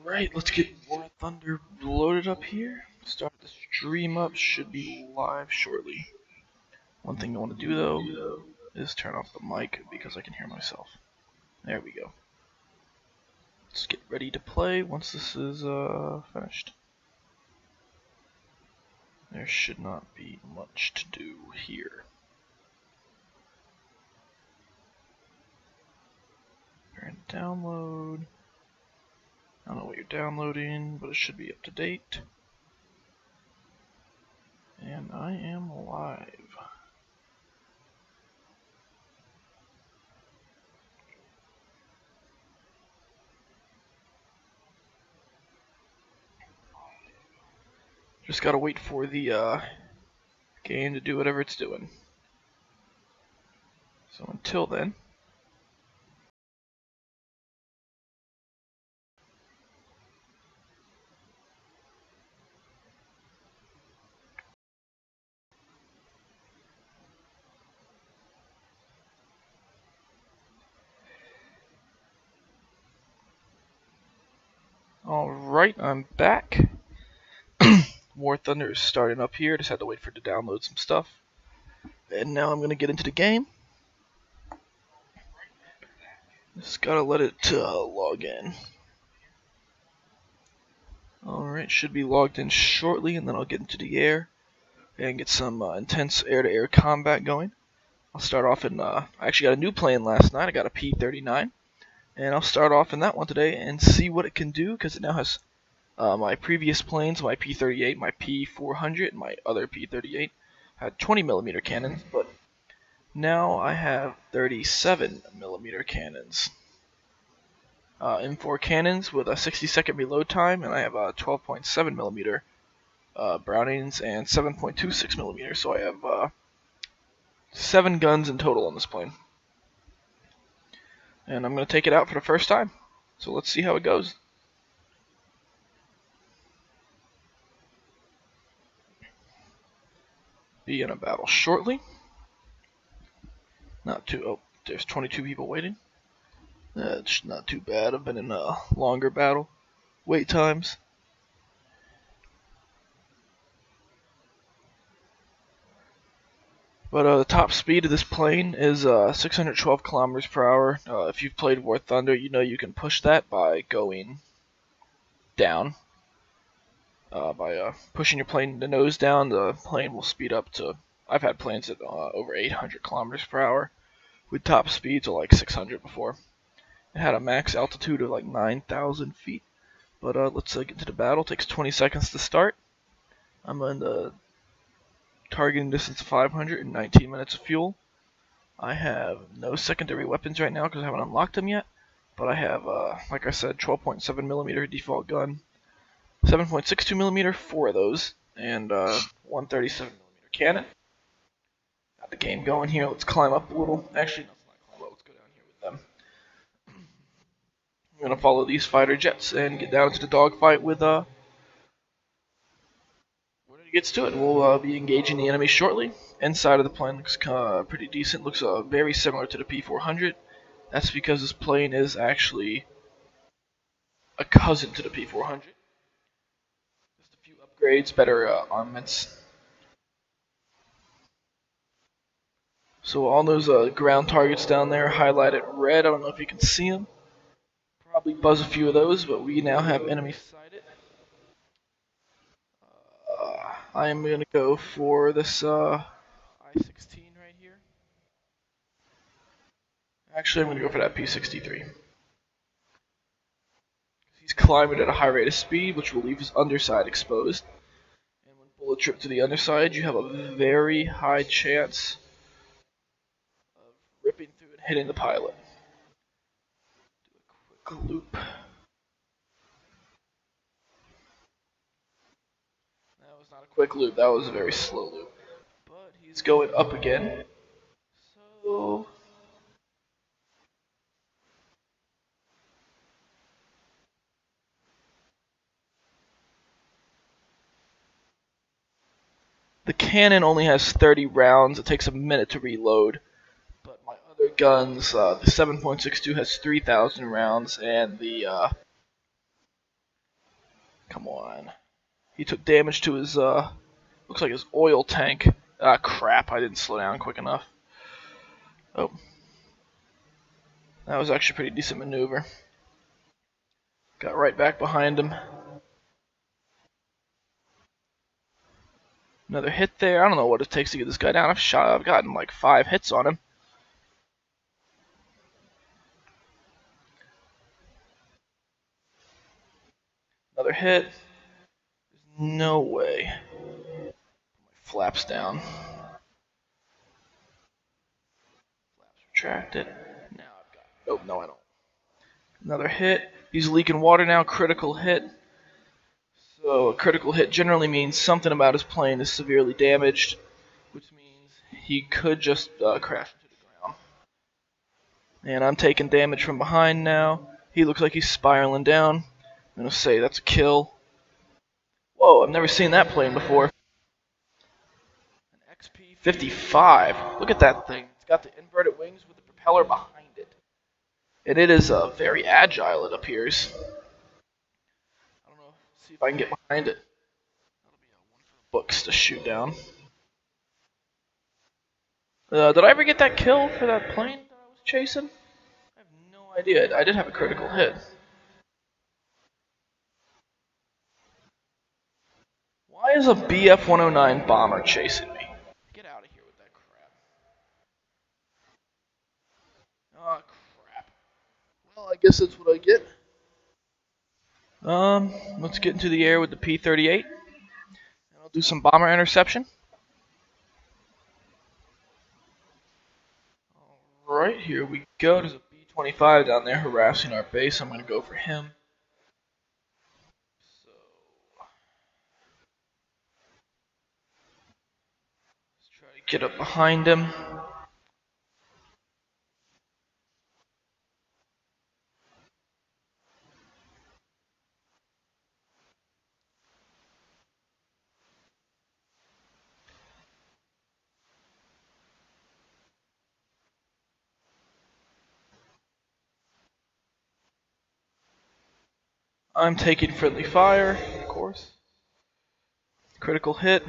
Alright, let's get War Thunder loaded up here. Start the stream up, should be live shortly. One thing I want to do though is turn off the mic because I can hear myself. There we go. Let's get ready to play once this is finished. There should not be much to do here. Prepare and download. I don't know what you're downloading, but it should be up to date. And I am live. Just gotta wait for the game to do whatever it's doing. So until then, alright, I'm back. War Thunder is starting up here. Just had to wait for it to download some stuff. And now I'm going to get into the game. Just gotta let it log in. Alright, should be logged in shortly, and then I'll get into the air and get some intense air-to-air combat going. I'll start off in, I actually got a new plane last night. I got a P-39. And I'll start off in that one today and see what it can do, because it now has my previous planes, my P-38, my P-400, and my other P-38 had 20mm cannons, but now I have 37mm cannons. M4 cannons with a 60-second reload time, and I have 12.7mm Brownings and 7.26mm, so I have 7 guns in total on this plane. And I'm going to take it out for the first time, so let's see how it goes. Be in a battle shortly. Not too. Oh, there's 22 people waiting. That's not too bad. I've been in a longer battle. Wait times. But the top speed of this plane is 612 kilometers per hour. If you've played War Thunder, you know you can push that by going down. By pushing your plane, the nose down, the plane will speed up to. I've had planes at over 800 kilometers per hour, with top speeds of like 600 before. It had a max altitude of like 9,000 feet. But let's get into the battle. It takes 20 seconds to start. I'm in the targeting distance of 500 and 19 minutes of fuel. I have no secondary weapons right now because I haven't unlocked them yet. But I have, like I said, 12.7mm default gun. 7.62mm, 4 of those, and 137mm cannon. Got the game going here. Let's climb up a little. Actually, no, let's not climb up. Let's go down here with them. I'm gonna follow these fighter jets and get down to the dogfight with when it gets to it. We'll be engaging the enemy shortly. Inside of the plane looks pretty decent. Looks very similar to the P-400. That's because this plane is actually a cousin to the P-400. Upgrades, better armaments. So all those ground targets down there highlighted red. I don't know if you can see them. Probably buzz a few of those, but we now have enemy sighted. I am going to go for this I-16 right here. Actually, I'm going to go for that P-63. He's climbing at a high rate of speed, which will leave his underside exposed. And when bullet trip to the underside, you have a very high chance of ripping through and hitting the pilot. Do a quick loop. That was not a quick loop, that was a very slow loop. But he's going up again. So the cannon only has 30 rounds. It takes a minute to reload. But my other guns, the 7.62 has 3,000 rounds, and the Come on. He took damage to his, looks like his oil tank. Ah, crap, I didn't slow down quick enough. Oh. That was actually a pretty decent maneuver. Got right back behind him. Another hit there. I don't know what it takes to get this guy down. I've gotten like 5 hits on him. Another hit. There's no way. My flaps down. Flaps retracted. Now I've got. Oh, no, I don't. Another hit. He's leaking water now. Critical hit. So a critical hit generally means something about his plane is severely damaged, which means he could just crash into the ground. And I'm taking damage from behind now. He looks like he's spiraling down. I'm going to say that's a kill. Whoa, I've never seen that plane before. An XP-55. Look at that thing. It's got the inverted wings with the propeller behind it. And it is very agile, it appears. I don't know. See if I can get behind it. That'll be one for the books to shoot down. Did I ever get that kill for that plane that I was chasing? I have no idea. I did have a critical hit. Why is a BF-109 bomber chasing me? Get out of here with that crap. Oh, crap. Well, I guess that's what I get. Let's get into the air with the P-38. And I'll do some bomber interception. Alright, here we go. There's a B-25 down there harassing our base. I'm going to go for him. So, let's try to get up behind him. I'm taking friendly fire, of course. Critical hit.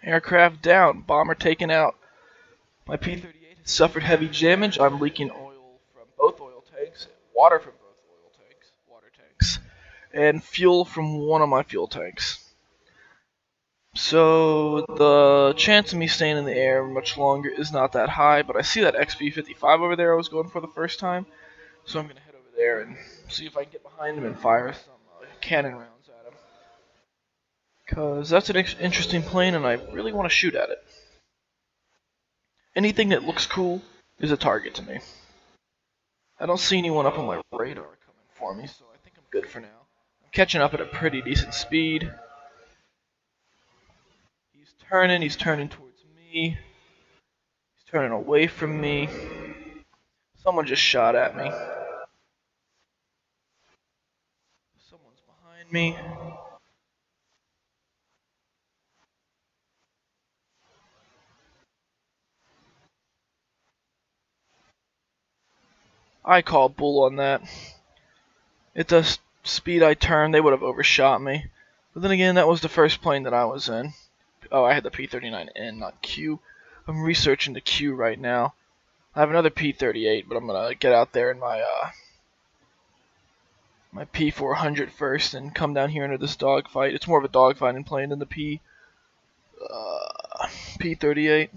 Aircraft down. Bomber taken out. My P-38 has suffered heavy damage. I'm leaking oil from both oil tanks, water from both water tanks, and fuel from one of my fuel tanks. So the chance of me staying in the air much longer is not that high, but I see that XP-55 over there I was going for the first time, so I'm going to head over there and see if I can get behind him and fire some cannon rounds at him. Because that's an interesting plane and I really want to shoot at it. Anything that looks cool is a target to me. I don't see anyone up on my radar coming for me, so I think I'm good for now. I'm catching up at a pretty decent speed. He's turning towards me. He's turning away from me. Someone just shot at me. Someone's behind me. I call bull on that. At the speed I turned, they would have overshot me. But then again, that was the first plane that I was in. Oh, I had the P-39N, not Q. I'm researching the Q right now. I have another P-38, but I'm gonna get out there in my my P-400 first and come down here into this dogfight. It's more of a dogfighting plane than the P-38.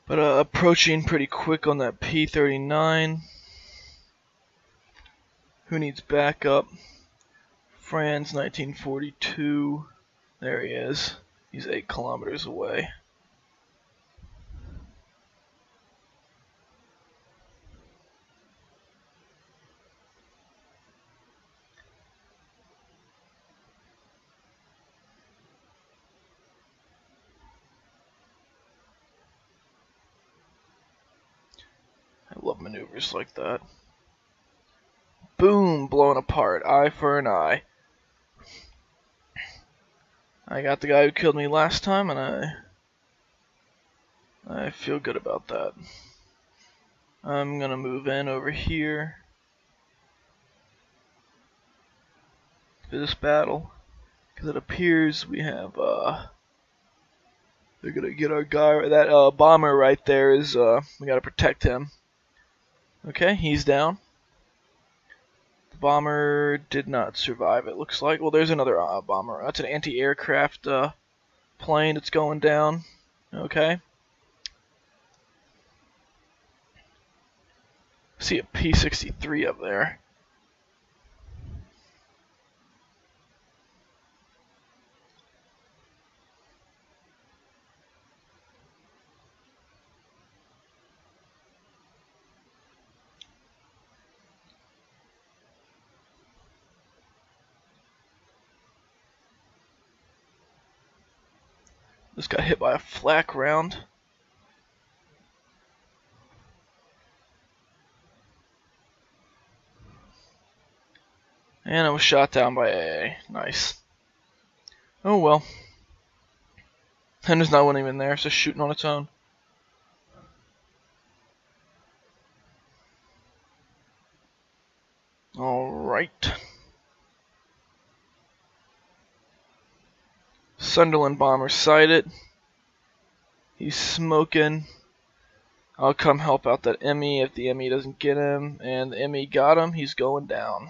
But approaching pretty quick on that P-39. Who needs backup? Franz, 1942. There he is. He's 8 kilometers away. love maneuvers like that. Boom! Blown apart. Eye for an eye. I got the guy who killed me last time, and I feel good about that. I'm gonna move in over here for this battle, because it appears we have they're gonna get our guy. That bomber right there is we gotta protect him. Okay, he's down. The bomber did not survive, it looks like. Well, there's another bomber. That's an anti-aircraft plane that's going down. Okay. See a P-63 up there. Just got hit by a flak round. And I was shot down by AA. Nice. Oh well. And there's not one even there, it's just shooting on its own. Alright. Sunderland bomber sighted. He's smoking. I'll come help out that ME if the ME doesn't get him. And the ME got him, he's going down.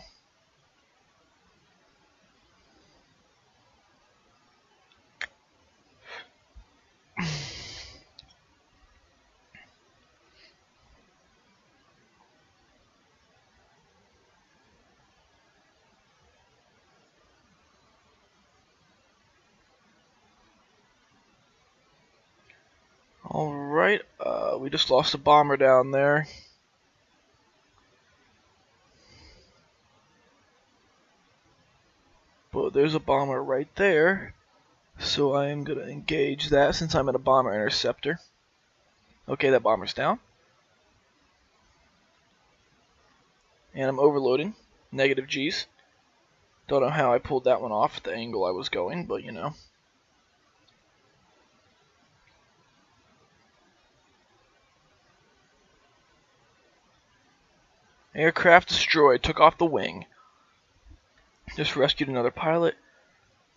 Alright, we just lost a bomber down there. But there's a bomber right there. So I am going to engage that since I'm in a bomber interceptor. Okay, that bomber's down. And I'm overloading. Negative G's. Don't know how I pulled that one off at the angle I was going, but you know. Aircraft destroyed. Took off the wing. Just rescued another pilot.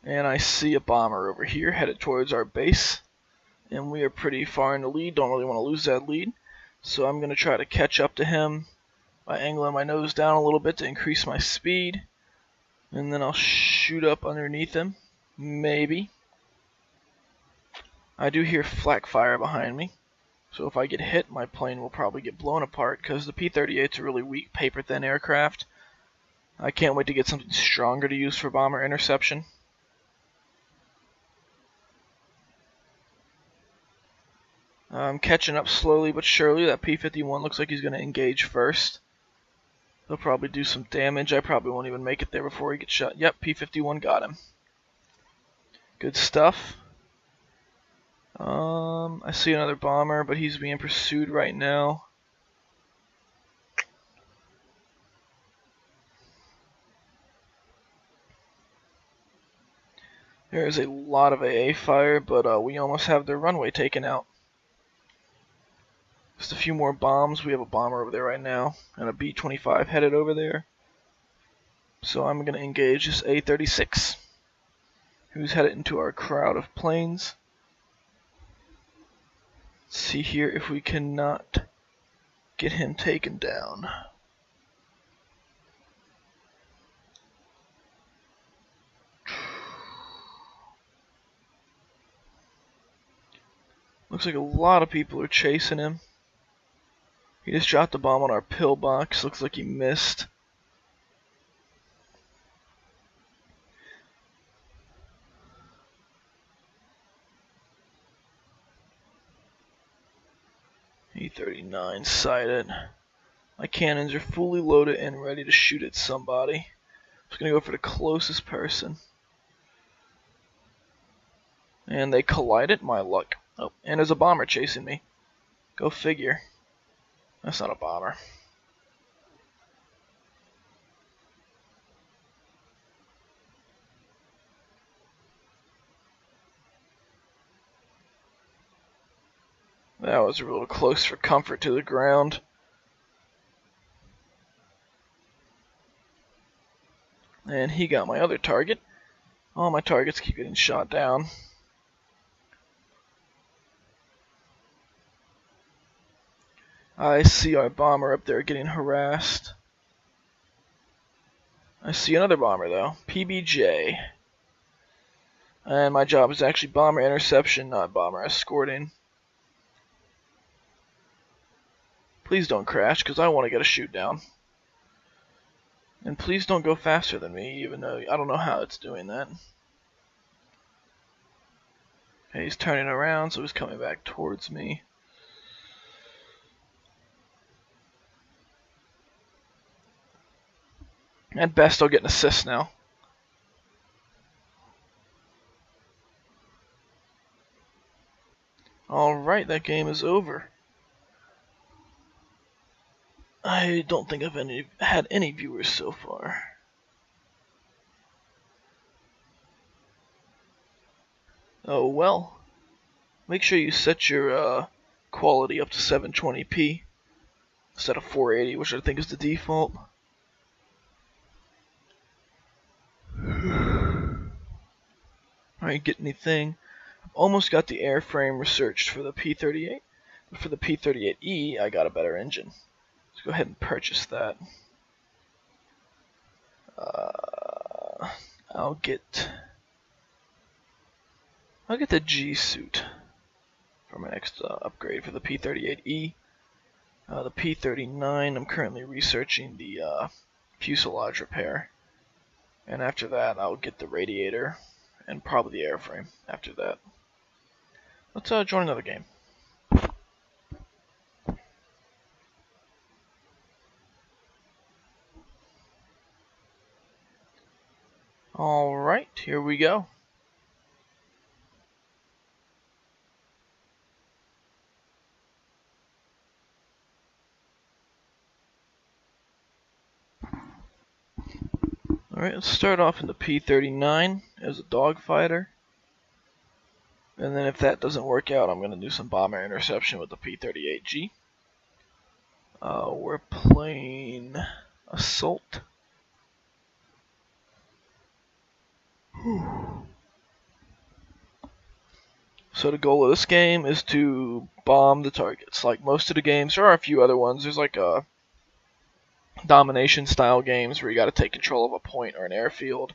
And I see a bomber over here headed towards our base. And we are pretty far in the lead. Don't really want to lose that lead. So I'm going to try to catch up to him by angling my nose down a little bit to increase my speed. And then I'll shoot up underneath him. Maybe. I do hear flak fire behind me. So if I get hit, my plane will probably get blown apart because the P-38's a really weak, paper-thin aircraft. I can't wait to get something stronger to use for bomber interception. I'm catching up slowly but surely. That P-51 looks like he's going to engage first. He'll probably do some damage. I probably won't even make it there before he gets shot. Yep, P-51 got him. Good stuff. I see another bomber, but he's being pursued right now. There is a lot of AA fire, but we almost have their runway taken out. Just a few more bombs. We have a bomber over there right now, and a B-25 headed over there. So I'm going to engage this A-36, who's headed into our crowd of planes. Let's see here if we cannot get him taken down. Looks like a lot of people are chasing him. He just dropped a bomb on our pillbox. Looks like he missed. E-39 sighted. My cannons are fully loaded and ready to shoot at somebody. I'm just going to go for the closest person. And they collided. My luck. Oh, and there's a bomber chasing me. Go figure. That's not a bomber. That was a little close for comfort to the ground. And he got my other target. All my targets keep getting shot down. I see our bomber up there getting harassed. I see another bomber though, PBJ. And my job is actually bomber interception, not bomber escorting. Please don't crash, because I want to get a shoot down. And please don't go faster than me, even though I don't know how it's doing that. Okay, he's turning around, so he's coming back towards me. At best, I'll get an assist now. Alright, that game is over. I don't think I've had any viewers so far. Oh well. Make sure you set your quality up to 720p instead of 480, which I think is the default. Alright, get anything. I've almost got the airframe researched for the P-38, but for the P-38E, I got a better engine. Let's go ahead and purchase that. I'll get the G suit for my next upgrade for the P-38E. The P-39, I'm currently researching the fuselage repair, and after that, I'll get the radiator and probably the airframe. After that, let's join another game. Alright, here we go. Alright, let's start off in the P-39 as a dogfighter. And then if that doesn't work out, I'm going to do some bomber interception with the P-38G. We're playing Assault. So the goal of this game is to bomb the targets. Like most of the games, there are a few other ones. There's like a domination style games where you got to take control of a point or an airfield.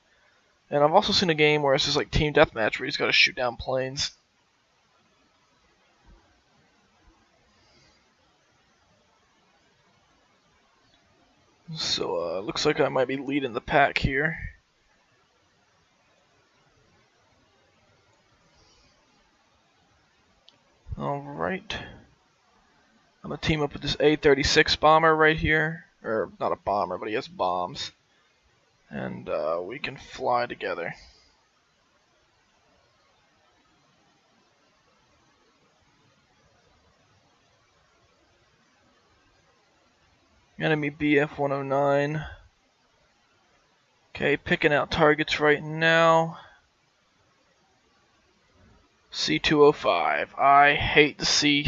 And I've also seen a game where it's just like team deathmatch where you just got to shoot down planes. So looks like I might be leading the pack here. Alright. I'm going to team up with this A-36 bomber right here. Or, not a bomber, but he has bombs. And we can fly together. Enemy BF-109. Okay, picking out targets right now. C-205. I hate to see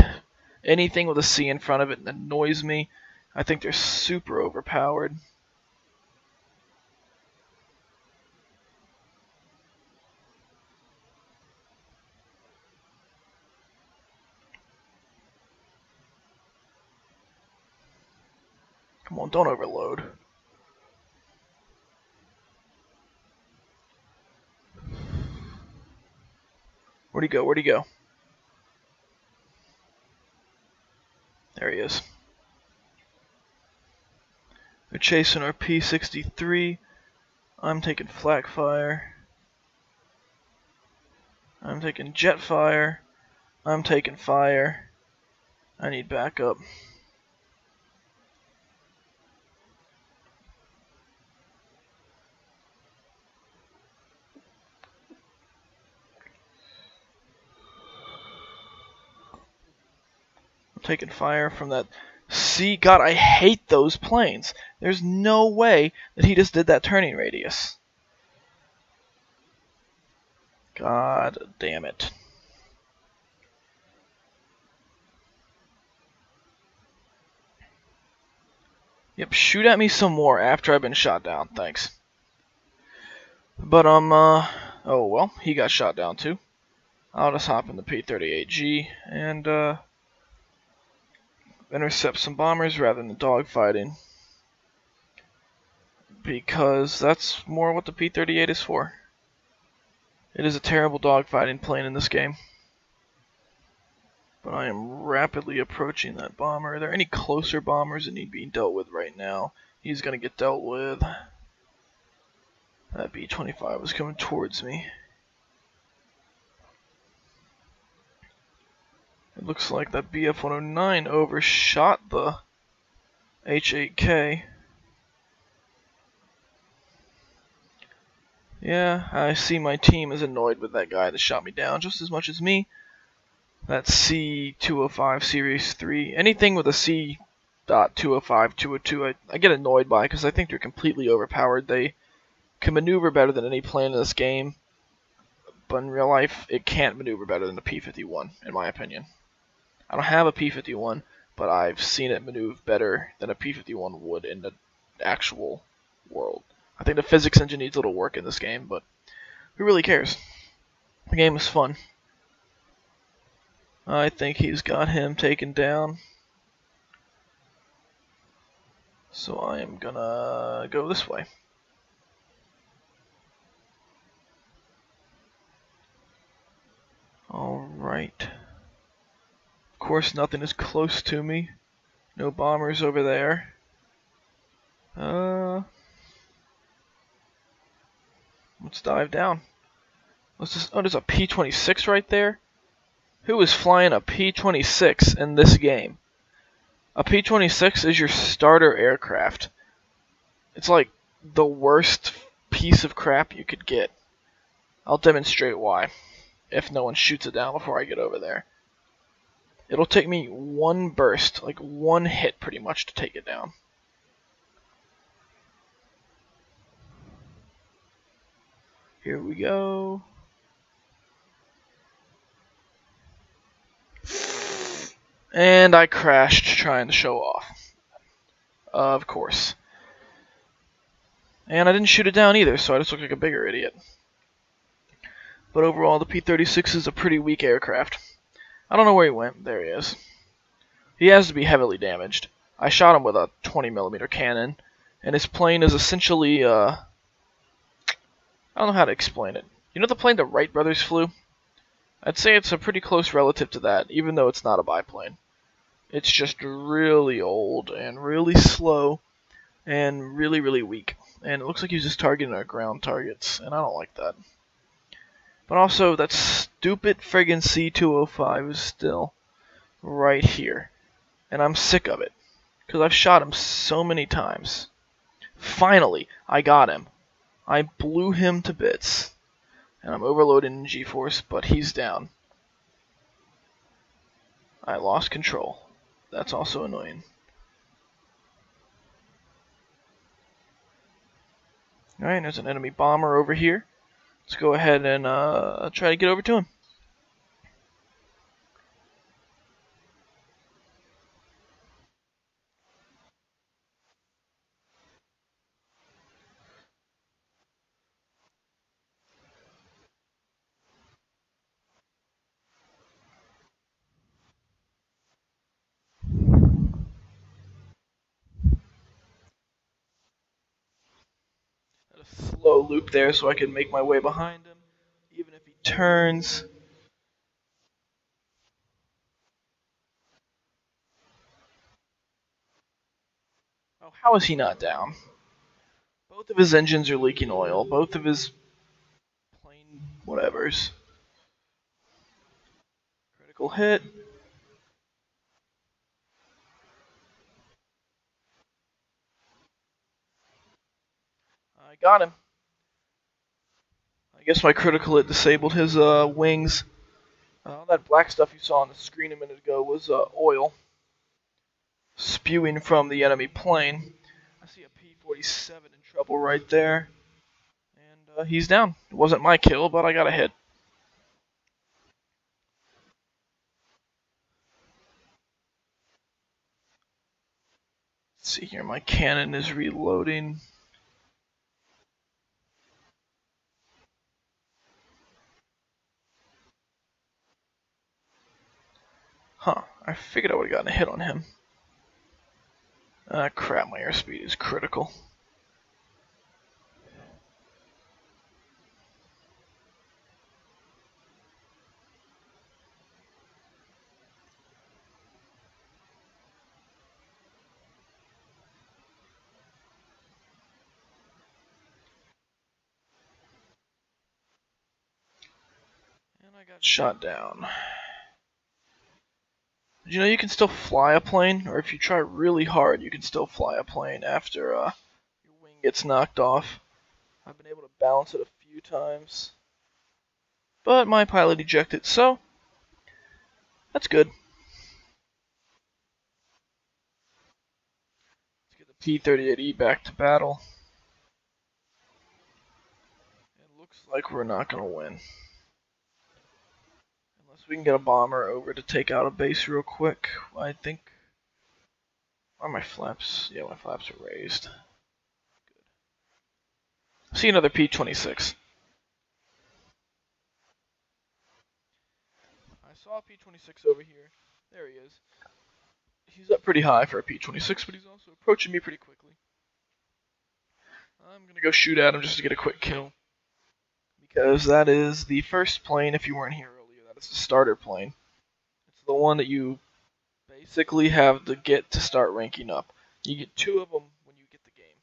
anything with a C in front of it that annoys me. I think they're super overpowered. Come on, don't overload. Where'd he go? Where'd he go? There he is. They're chasing our P-63. I'm taking flak fire. I'm taking jet fire. I'm taking fire. I need backup. I'm taking fire from that See, God, I hate those planes. There's no way that he just did that turning radius. God damn it. Yep, shoot at me some more after I've been shot down, thanks. But, oh well, he got shot down too. I'll just hop in the P-38G and, intercept some bombers rather than dogfighting. Because that's more what the P-38 is for. It is a terrible dogfighting plane in this game. But I am rapidly approaching that bomber. Are there any closer bombers that need being dealt with right now? He's going to get dealt with. That B-25 was coming towards me. It looks like that BF-109 overshot the H-8K. Yeah, I see my team is annoyed with that guy that shot me down just as much as me. That C-205 Series 3. Anything with a C.205, 202, I get annoyed by because I think they're completely overpowered. They can maneuver better than any plane in this game, but in real life, it can't maneuver better than the P-51, in my opinion. I don't have a P-51, but I've seen it maneuver better than a P-51 would in the actual world. I think the physics engine needs a little work in this game, but who really cares? The game is fun. I think he's got him taken down. So I am gonna go this way. Alright. Of course, nothing is close to me. No bombers over there. Let's dive down. Oh, there's a P-26 right there? Who is flying a P-26 in this game? A P-26 is your starter aircraft. It's like the worst piece of crap you could get. I'll demonstrate why, if no one shoots it down before I get over there. It'll take me one burst, like one hit pretty much, to take it down. Here we go. And I crashed trying to show off. Of course. And I didn't shoot it down either, so I just look like a bigger idiot. But overall, the P-36 is a pretty weak aircraft. I don't know where he went. There he is. He has to be heavily damaged. I shot him with a 20mm cannon, and his plane is essentially, I don't know how to explain it. You know the plane the Wright brothers flew? I'd say it's a pretty close relative to that, even though it's not a biplane. It's just really old and really slow and really, really weak. And it looks like he's just targeting our ground targets, and I don't like that. But also, that stupid friggin' C-205 is still right here. And I'm sick of it, because I've shot him so many times. Finally, I got him. I blew him to bits. And I'm overloading in G-force, but he's down. I lost control. That's also annoying. Alright, there's an enemy bomber over here. Let's go ahead and try to get over to him. A slow loop there so I can make my way behind him, even if he turns. Oh, how is he not down? Both of his engines are leaking oil. Both of his plane whatevers. Critical hit. I got him. I guess my critical hit disabled his wings. All that black stuff you saw on the screen a minute ago was oil. spewing from the enemy plane. I see a P-47 in trouble right there. And he's down. It wasn't my kill, but I got a hit. Let's see here, my cannon is reloading. Huh, I figured I would have gotten a hit on him. Ah, crap, my airspeed is critical. And I got shot down. Did you know you can still fly a plane? Or if you try really hard, you can still fly a plane after your wing gets knocked off. I've been able to balance it a few times. But my pilot ejected, so that's good. Let's get the P-38E back to battle. It looks like we're not going to win. Unless we can get a bomber over to take out a base real quick. I think... Are my flaps? Yeah, my flaps are raised. Good. See another P-26. I saw a P-26 over here. There he is. He's up pretty high for a P-26, but he's also approaching me pretty quickly. I'm going to go shoot at him just to get a quick kill. Because that is the first plane, if you weren't here earlier, that is the starter plane. It's the one that you basically have to get to start ranking up. You get 2 of them when you get the game.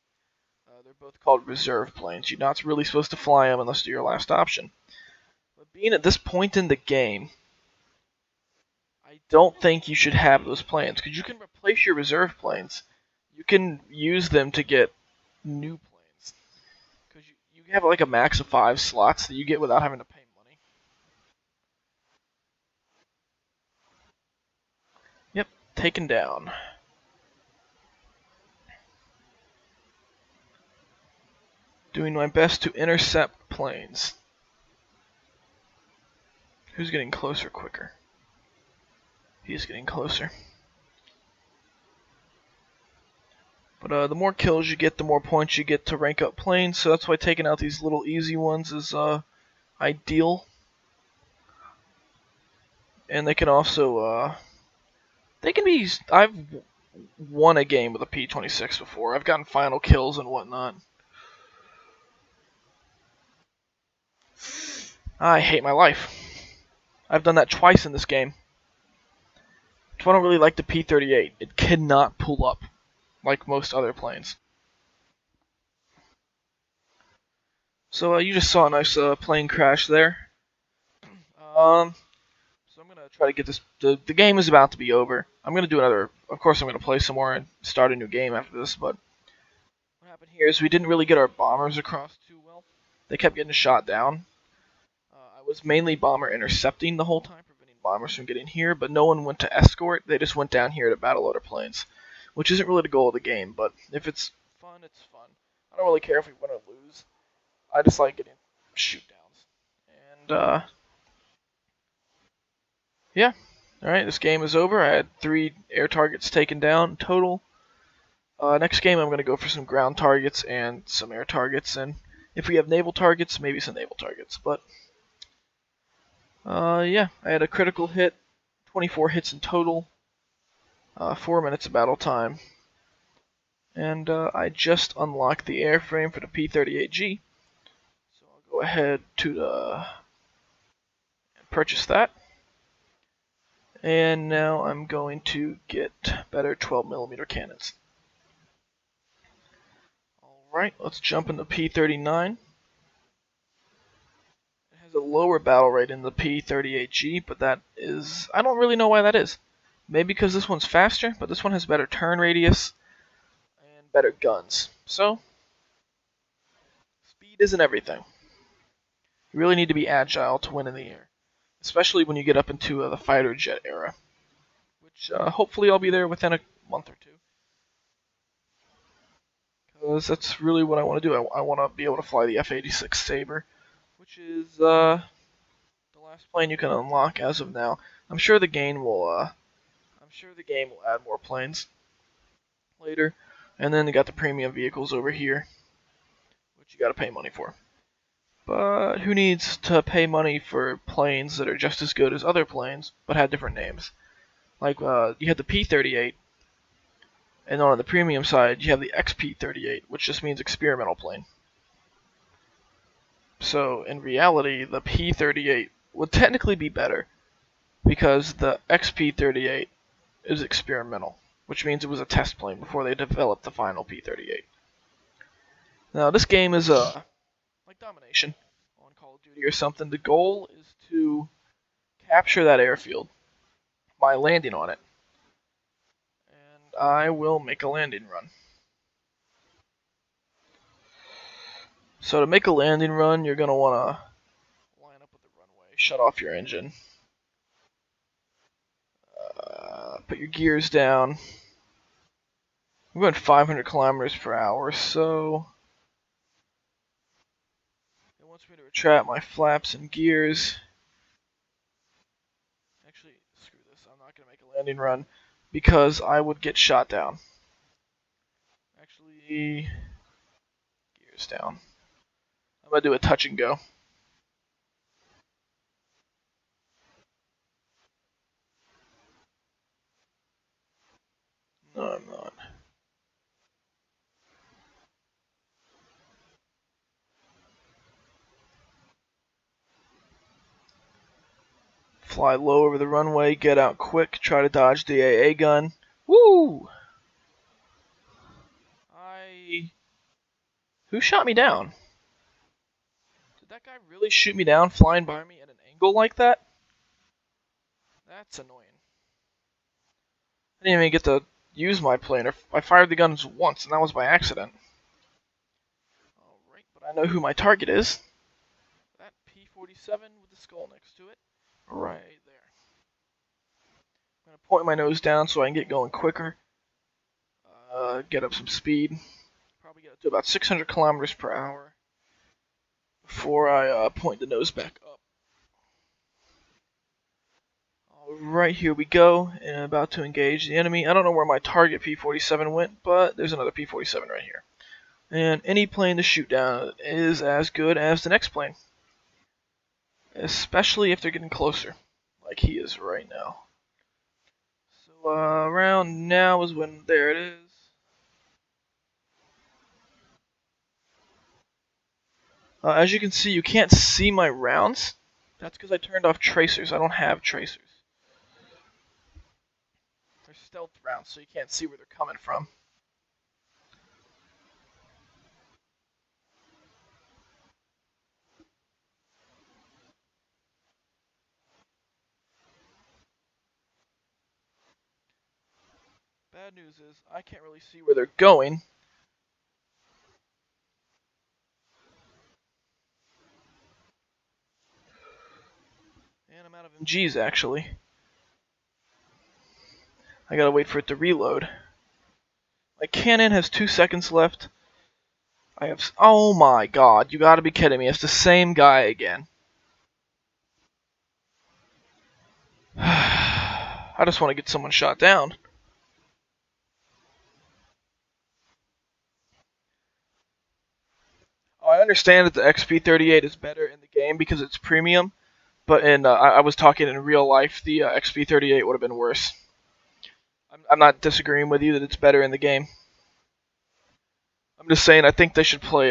They're both called reserve planes. You're not really supposed to fly them unless they're your last option. But being at this point in the game, I don't think you should have those planes, because you can replace your reserve planes. You can use them to get new planes. Because you have like a max of 5 slots that you get without having to pay money. Yep, taken down. Doing my best to intercept planes. Who's getting closer quicker? He's getting closer. But the more kills you get, the more points you get to rank up planes, so that's why taking out these little easy ones is ideal. And they can also, they can be, I've won a game with a P-26 before. I've gotten final kills and whatnot. I hate my life. I've done that twice in this game. So I don't really like the P-38. It cannot pull up like most other planes. So you just saw a nice plane crash there. So I'm gonna try to get this. The game is about to be over. I'm gonna do another. Of course, I'm gonna play some more and start a new game after this. But what happened here is we didn't really get our bombers across too well. They kept getting shot down. I was mainly bomber intercepting the whole time, preventing bombers from getting here. But no one went to escort. They just went down here to battle other planes, which isn't really the goal of the game. But if it's fun, it's fun. I don't really care if we win or lose. I just like getting shoot downs. And yeah. Alright, this game is over. I had 3 air targets taken down total. Next game I'm going to go for some ground targets and some air targets. And if we have naval targets, maybe some naval targets. But yeah, I had a critical hit. 24 hits in total. 4 minutes of battle time. And I just unlocked the airframe for the P-38G. So I'll go ahead to purchase that. And now I'm going to get better 12mm cannons. Alright, let's jump into P-39. It has a lower battle rate in the P-38G, but that is... I don't really know why that is. Maybe because this one's faster, but this one has better turn radius and better guns. So, speed isn't everything. You really need to be agile to win in the air. Especially when you get up into the fighter jet era. Which, hopefully I'll be there within month or two. Because that's really what I want to do. I want to be able to fly the F-86 Sabre, which is the last plane you can unlock as of now. I'm sure the game will add more planes later. And then they got the premium vehicles over here, which you got to pay money for. But who needs to pay money for planes that are just as good as other planes, but have different names? Like, you have the P-38, and on the premium side, you have the XP-38, which just means experimental plane. So, in reality, the P-38 would technically be better, because the XP-38 is experimental, which means it was a test plane before they developed the final P-38. Now, this game is, like Domination on Call of Duty or something. The goal is to capture that airfield by landing on it. And I will make a landing run. So to make a landing run, you're going to want to line up with the runway, shut off your engine, put your gears down. I'm going 500 kilometers per hour, so it wants me to retract my flaps and gears. Actually, screw this, I'm not going to make a landing run because I would get shot down. Actually, gears down. I'm going to do a touch and go. No, I'm not. Fly low over the runway, get out quick, try to dodge the AA gun. Woo! Who shot me down? Did that guy really shoot me down flying by me at an angle like that? That's annoying. I didn't even get to use my plane. I fired the guns once, and that was by accident. Alright, but I know who my target is. That P-47 with the skull next to it. Right there. I'm going to point my nose down so I can get going quicker. Get up some speed. Probably get up to about 600 kilometers per hour before I point the nose back up. Alright, here we go, and about to engage the enemy. I don't know where my target P-47 went, but there's another P-47 right here. And any plane to shoot down is as good as the next plane. Especially if they're getting closer, like he is right now. So around now is when, there it is. As you can see, you can't see my rounds. That's because I turned off tracers. I don't have tracers. They're stealth rounds, so you can't see where they're coming from. Bad news is, I can't really see where they're going. And I'm out of MGs, actually. I gotta wait for it to reload. My cannon has 2 seconds left. I have... Oh my god, you gotta be kidding me. It's the same guy again. I just want to get someone shot down. Oh, I understand that the XP-38 is better in the game because it's premium, but I was talking in real life, the XP-38 would have been worse. I'm not disagreeing with you that it's better in the game. I'm just saying I think they should play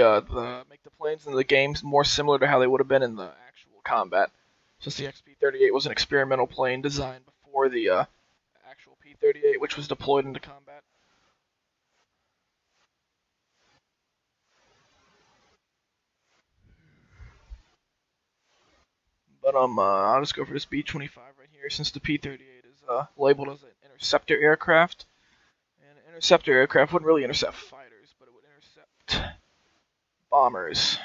make the planes in the games more similar to how they would have been in the actual combat, since the XP-38 was an experimental plane designed before the actual P-38, which was deployed into combat. But I'll just go for this B-25 right here, since the P-38 is labeled as an interceptor aircraft. And an interceptor aircraft wouldn't really intercept fighters, but it would intercept bombers.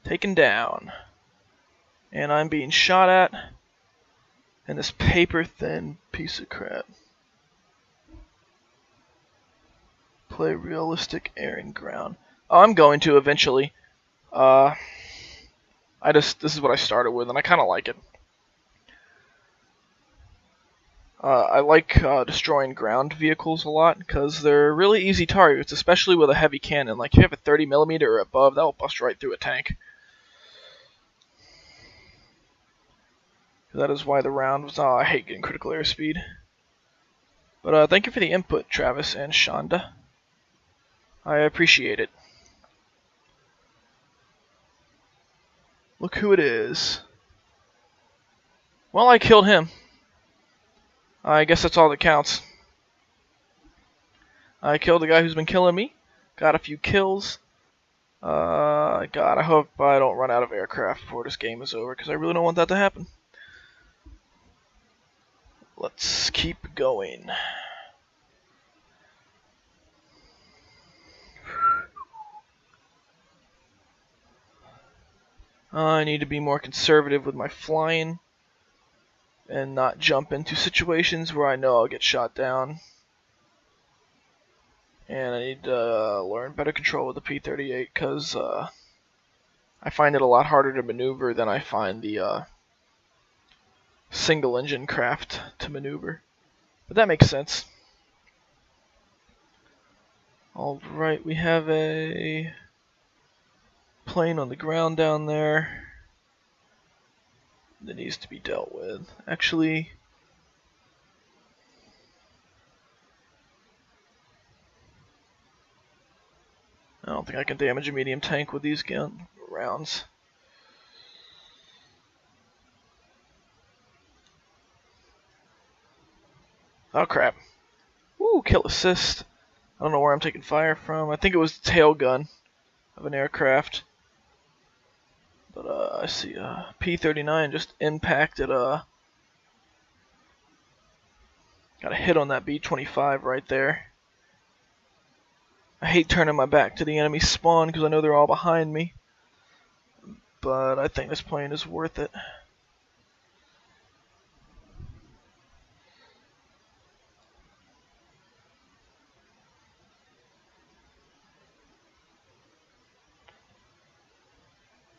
Taken down. And I'm being shot at. And this paper-thin piece of crap. Play realistic air and ground. Oh, I'm going to eventually. This is what I started with, and I kind of like it. I like destroying ground vehicles a lot because they're really easy targets, especially with a heavy cannon. Like if you have a 30mm or above, that will bust right through a tank. That is why the round was. Oh, I hate getting critical airspeed. But thank you for the input, Travis and Shonda. I appreciate it. Look who it is. Well, I killed him. I guess that's all that counts. I killed the guy who's been killing me. Got a few kills. God, I hope I don't run out of aircraft before this game is over, because I really don't want that to happen. Let's keep going. I need to be more conservative with my flying and not jump into situations where I know I'll get shot down. And I need to learn better control with the P-38 because I find it a lot harder to maneuver than I find the single engine craft to maneuver. But that makes sense. Alright, we have a plane on the ground down there that needs to be dealt with. Actually, I don't think I can damage a medium tank with these gun rounds. Oh crap. Woo, kill assist. I don't know where I'm taking fire from. I think it was the tail gun of an aircraft. But I see P-39 just impacted got a hit on that B-25 right there. I hate turning my back to the enemy spawn because I know they're all behind me. But I think this plane is worth it.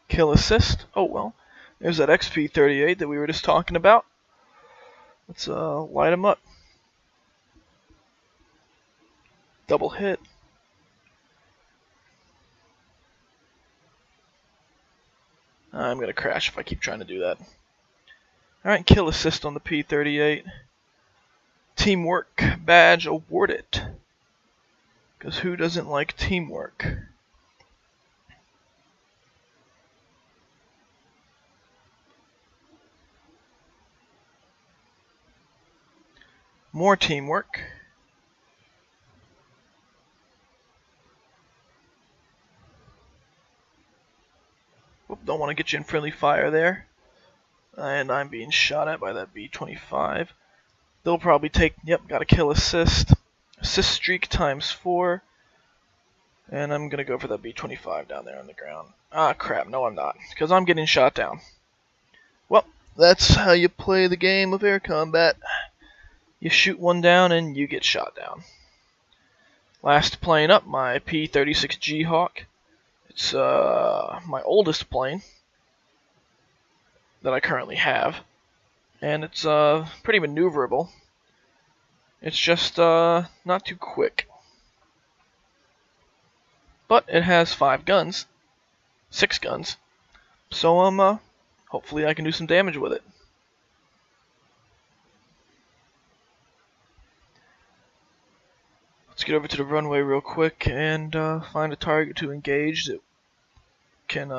Kill assist. Oh well. There's that XP-38 that we were just talking about. Let's light him up. Double hit. I'm gonna crash if I keep trying to do that. Alright, kill assist on the P-38. Teamwork badge awarded. Because who doesn't like teamwork? More teamwork. Whoop, don't want to get you in friendly fire there. And I'm being shot at by that B-25. They'll probably take, yep, got a kill assist. Assist streak times 4. And I'm going to go for that B-25 down there on the ground. Ah, crap, no I'm not. Because I'm getting shot down. Well, that's how you play the game of air combat. You shoot one down and you get shot down. Last plane up, my P-36G Hawk. It's my oldest plane that I currently have. And it's pretty maneuverable. It's just not too quick. But it has 5 guns. 6 guns. So hopefully I can do some damage with it. Let's get over to the runway real quick and find a target to engage that can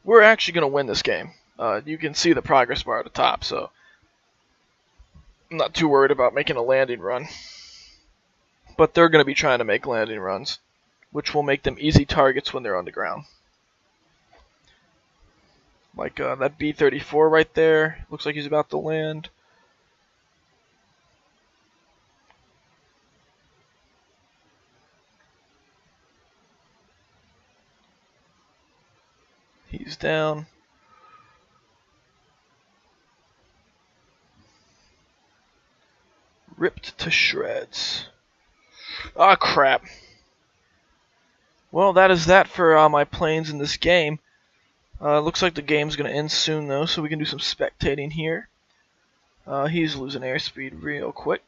we're actually going to win this game. You can see the progress bar at the top, so I'm not too worried about making a landing run. But they're going to be trying to make landing runs, which will make them easy targets when they're on the ground. Like that B-34 right there. Looks like he's about to land. He's down. to shreds. Ah, crap. Well, that is that for my planes in this game. Looks like the game's going to end soon, though, so we can do some spectating here. He's losing airspeed real quick.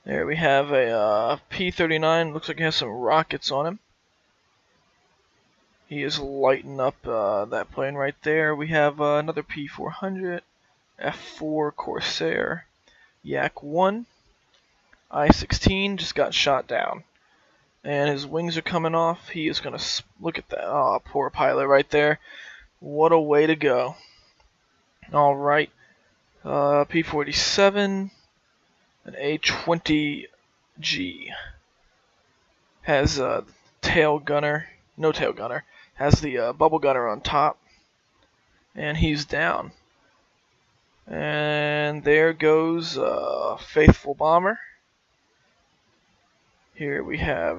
There we have a P-39. Looks like he has some rockets on him. He is lighting up that plane right there. We have another P-400, F-4 Corsair, Yak-1, I-16 just got shot down. And his wings are coming off. He is going to look at that. Oh, poor pilot right there. What a way to go. Alright. P-47, an A-20G. Has a tail gunner. No tail gunner. Has the bubble gunner on top. And he's down. And there goes Faithful Bomber. Here we have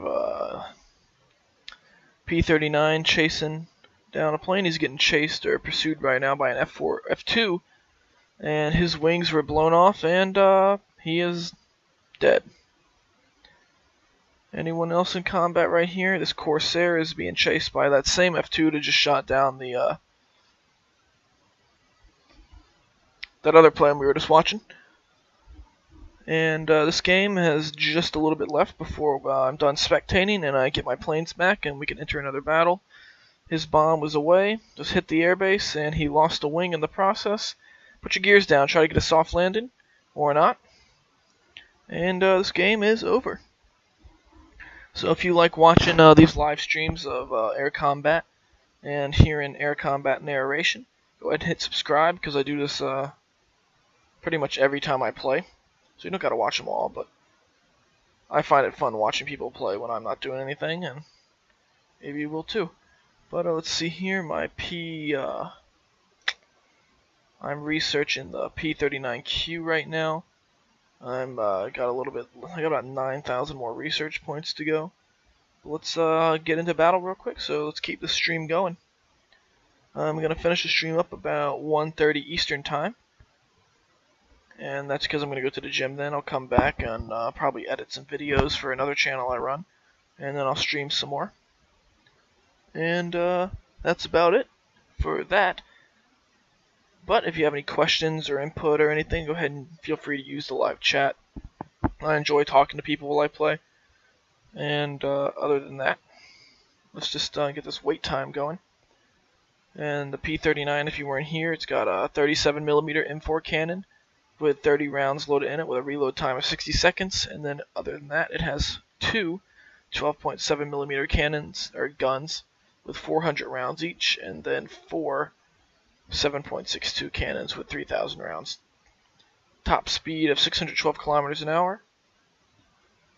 P-39 chasing down a plane. He's getting chased or pursued right now by an F2, and his wings were blown off, and he is dead. Anyone else in combat right here? This Corsair is being chased by that same F2 that just shot down the that other plane we were just watching. And this game has just a little bit left before I'm done spectating and I get my planes back and we can enter another battle. His bomb was away, just hit the airbase, and he lost a wing in the process. Put your gears down, try to get a soft landing, or not. And this game is over. So if you like watching these live streams of air combat and hearing air combat narration, go ahead and hit subscribe, because I do this pretty much every time I play. So you don't gotta watch them all, but I find it fun watching people play when I'm not doing anything, and maybe you will too. But let's see here, my I'm researching the P-39Q right now. I got about 9,000 more research points to go. Let's get into battle real quick, so let's keep the stream going. I'm gonna finish the stream up about 1:30 Eastern time. And that's because I'm going to go to the gym then. I'll come back and probably edit some videos for another channel I run. And then I'll stream some more. And that's about it for that. But if you have any questions or input or anything, go ahead and feel free to use the live chat. I enjoy talking to people while I play. And other than that, let's just get this wait time going. And the P-39, if you weren't here, it's got a 37mm M4 cannon with 30 rounds loaded in it with a reload time of 60 seconds, and then other than that, it has two 12.7mm cannons or guns with 400 rounds each, and then four 7.62 cannons with 3,000 rounds. Top speed of 612 kilometers an hour,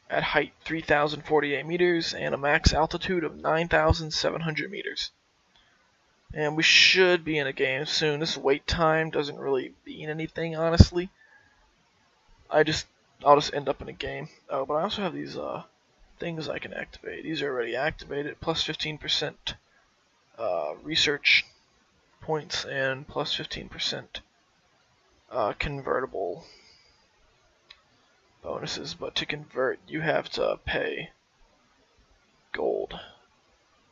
at height 3,048 meters, and a max altitude of 9,700 meters. And we should be in a game soon. This wait time doesn't really mean anything, honestly. I'll just end up in a game. Oh, but I also have these things I can activate. These are already activated. Plus 15% research points and plus 15% convertible bonuses. But to convert, you have to pay gold,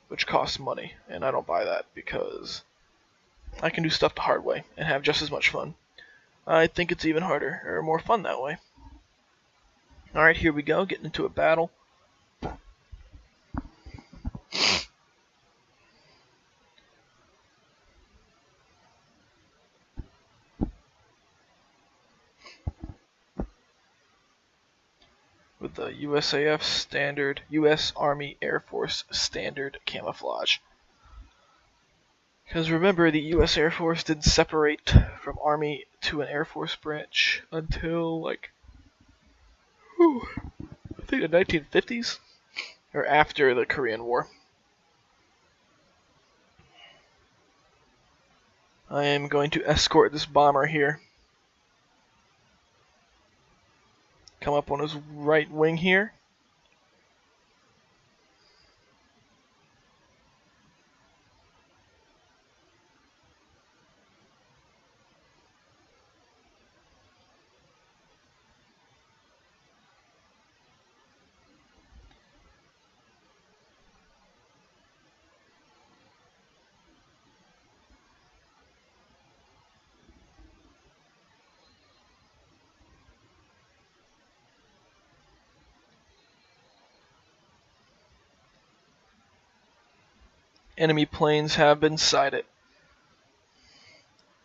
which costs money, and I don't buy that because I can do stuff the hard way and have just as much fun. I think it's even harder, or more fun that way. Alright, here we go, getting into a battle. With the USAF standard, US Army Air Force standard camouflage. Because remember, the US Air Force didn't separate from Army to an Air Force branch until, like, I think the 1950s? Or after the Korean War. I am going to escort this bomber here. Come up on his right wing here. Enemy planes have been sighted.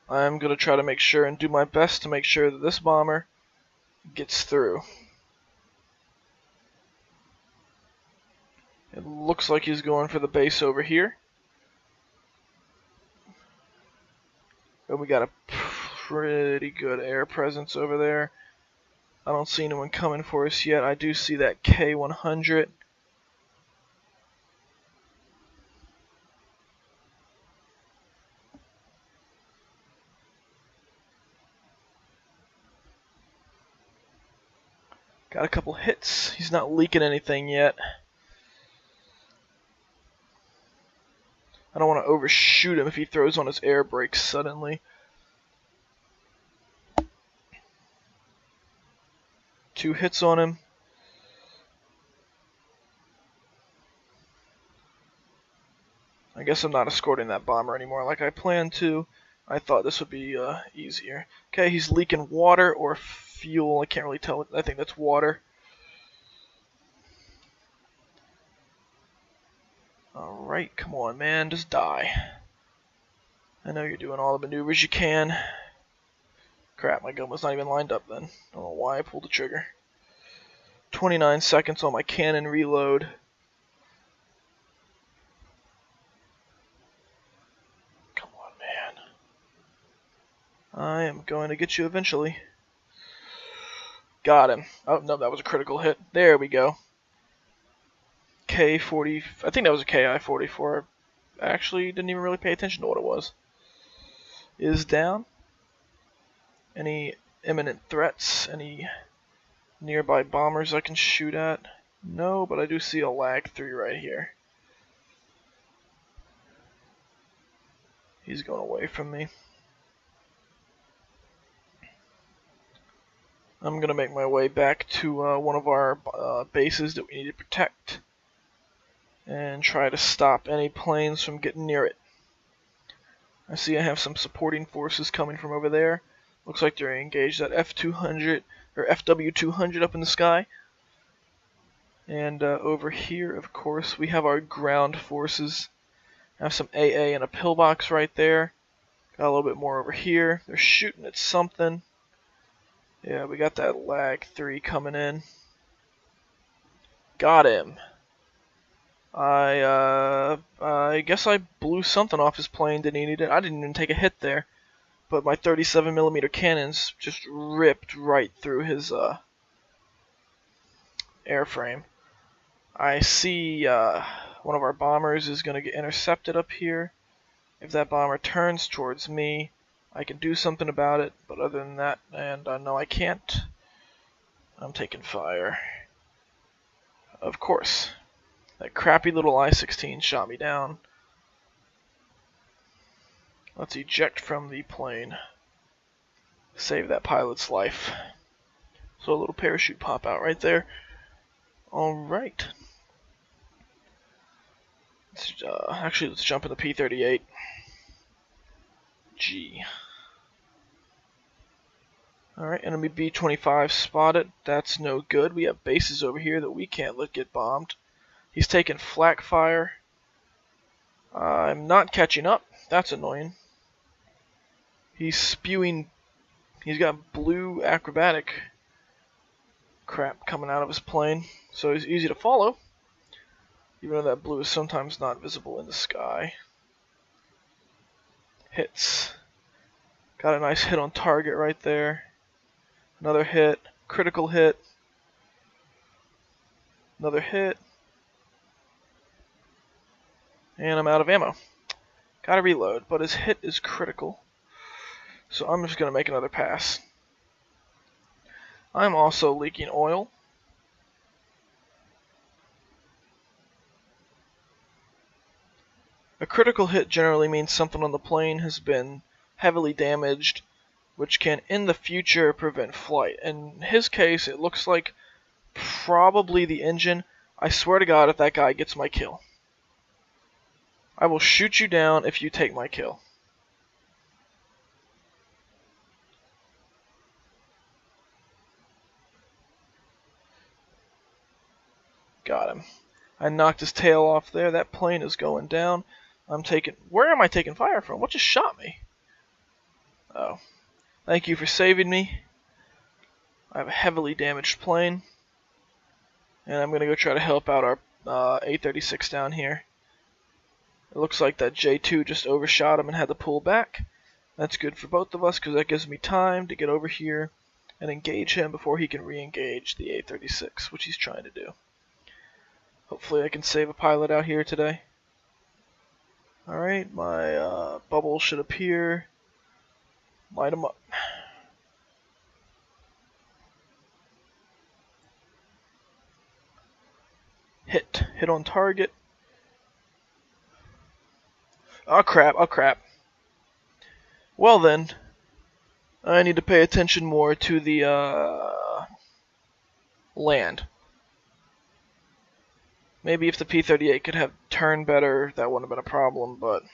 I'm going to try to make sure and do my best to make sure that this bomber gets through. It looks like he's going for the base over here. And we got a pretty good air presence over there. I don't see anyone coming for us yet. I do see that K-100. Got a couple hits. He's not leaking anything yet. I don't want to overshoot him if he throws on his air brakes suddenly. 2 hits on him. I guess I'm not escorting that bomber anymore like I planned to. I thought this would be easier. Okay, he's leaking water or fuel. I can't really tell. I think that's water. Alright, come on, man. Just die. I know you're doing all the maneuvers you can. Crap, my gun was not even lined up then. I don't know why I pulled the trigger. 29 seconds on my cannon reload. Come on, man. I am going to get you eventually. Got him. Oh, no, that was a critical hit. There we go. K-40, I think that was a KI-44. Actually, didn't even really pay attention to what it was. Is down. Any imminent threats? Any nearby bombers I can shoot at? No, but I do see a Lag 3 right here. He's going away from me. I'm going to make my way back to one of our bases that we need to protect and try to stop any planes from getting near it. I see I have some supporting forces coming from over there. Looks like they're engaged at F-200 or FW-200 up in the sky. And over here, of course, we have our ground forces. I have some AA and a pillbox right there. Got a little bit more over here. They're shooting at something. Yeah, we got that Lag 3 coming in. Got him. I guess I blew something off his plane. Didn't need it. I didn't even take a hit there, but my 37mm cannons just ripped right through his airframe. I see one of our bombers is going to get intercepted up here. If that bomber turns towards me, I can do something about it. But other than that, and no, I can't. I'm taking fire. Of course. That crappy little I-16 shot me down. Let's eject from the plane. Save that pilot's life. So a little parachute pop out right there. Alright. Actually, let's jump in the P-38. G. Alright, enemy B-25 spotted. That's no good. We have bases over here that we can't let get bombed. He's taking flak fire. I'm not catching up. That's annoying. He's spewing. He's got blue acrobatic crap coming out of his plane. So he's easy to follow. Even though that blue is sometimes not visible in the sky. Hits. Got a nice hit on target right there. Another hit. Critical hit. Another hit. And I'm out of ammo. Gotta reload, but his hit is critical. So I'm just gonna make another pass. I'm also leaking oil. A critical hit generally means something on the plane has been heavily damaged, which can in the future prevent flight. In his case, it looks like probably the engine. I swear to God, if that guy gets my kill, I will shoot you down if you take my kill. Got him. I knocked his tail off there. That plane is going down. Where am I taking fire from? What just shot me? Oh. Thank you for saving me. I have a heavily damaged plane. And I'm going to go try to help out our A-36 down here. It looks like that J2 just overshot him and had to pull back. That's good for both of us because that gives me time to get over here and engage him before he can re-engage the A-36, which he's trying to do. Hopefully I can save a pilot out here today. Alright, my bubble should appear. Light him up. Hit on target. Oh crap, oh crap. Well then, I need to pay attention more to the land. Maybe if the P-38 could have turned better, that wouldn't have been a problem, but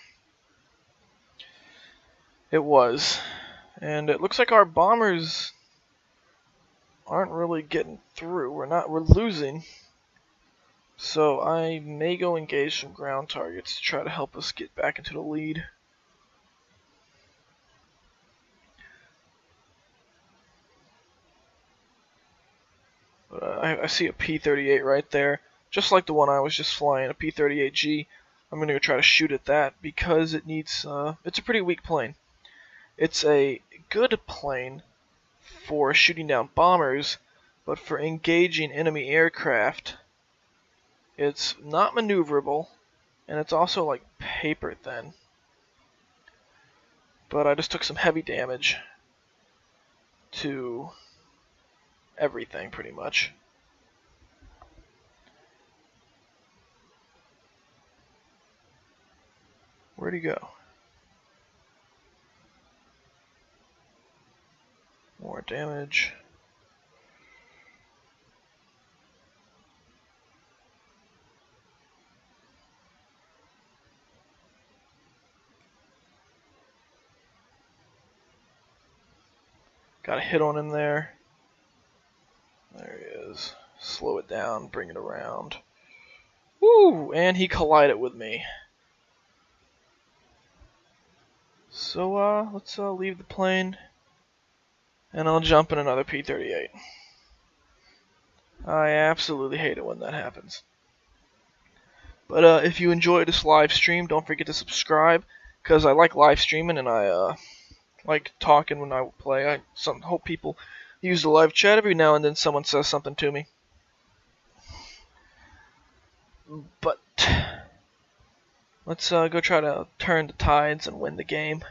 it was. And it looks like our bombers aren't really getting through. We're losing. So I may go engage some ground targets to try to help us get back into the lead. But I see a P-38 right there, just like the one I was just flying, a P-38G. I'm going to go try to shoot at that because it needs, it's a pretty weak plane. It's a good plane for shooting down bombers, but for engaging enemy aircraft, it's not maneuverable, and it's also like paper thin. But I just took some heavy damage to everything, pretty much. Where'd he go? More damage. Got a hit on him there. There he is. Slow it down, bring it around. Woo! And he collided with me. So, let's leave the plane. And I'll jump in another P-38. I absolutely hate it when that happens. But if you enjoyed this live stream, don't forget to subscribe, because I like live streaming and I like talking when I play. I hope people use the live chat. Every now and then someone says something to me. But let's go try to turn the tides and win the game.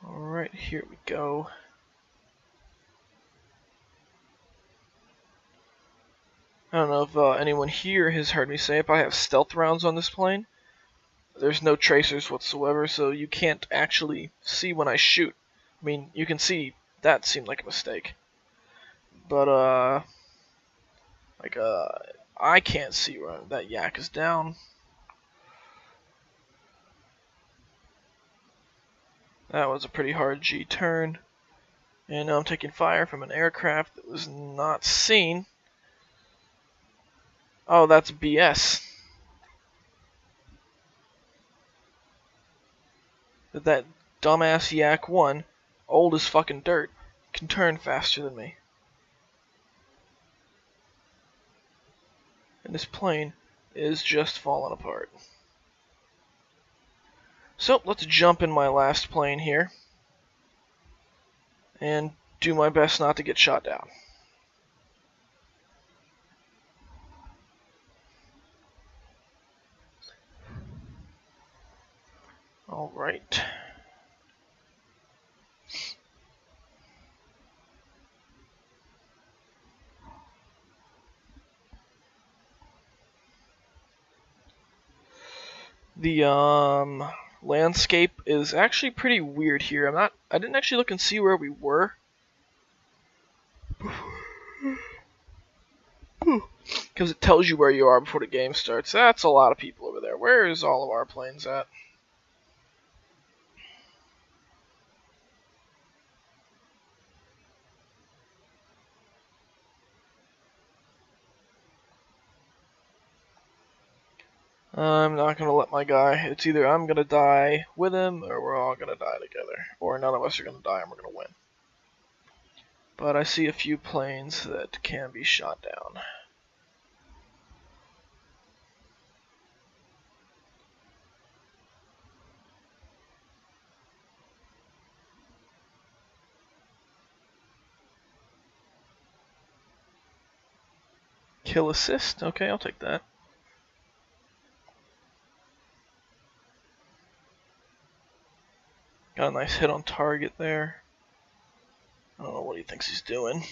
Alright, here we go. I don't know if anyone here has heard me say if I have stealth rounds on this plane. There's no tracers whatsoever, so you can't actually see when I shoot. I mean, you can see that seemed like a mistake. But, I can't see where that yak is down. That was a pretty hard G turn. And now I'm taking fire from an aircraft that was not seen. Oh, that's BS. That dumbass Yak 1, old as fucking dirt, can turn faster than me. And this plane is just falling apart. So, let's jump in my last plane here. And do my best not to get shot down. Alright. The landscape is actually pretty weird here. I didn't actually look and see where we were. Because it tells you where you are before the game starts. That's a lot of people over there. Where is all of our planes at? I'm not gonna let my guy. It's either I'm gonna die with him, or we're all gonna die together, or none of us are gonna die and we're gonna win. But I see a few planes that can be shot down. Kill assist? Okay, I'll take that. Got a nice hit on target there. I don't know what he thinks he's doing.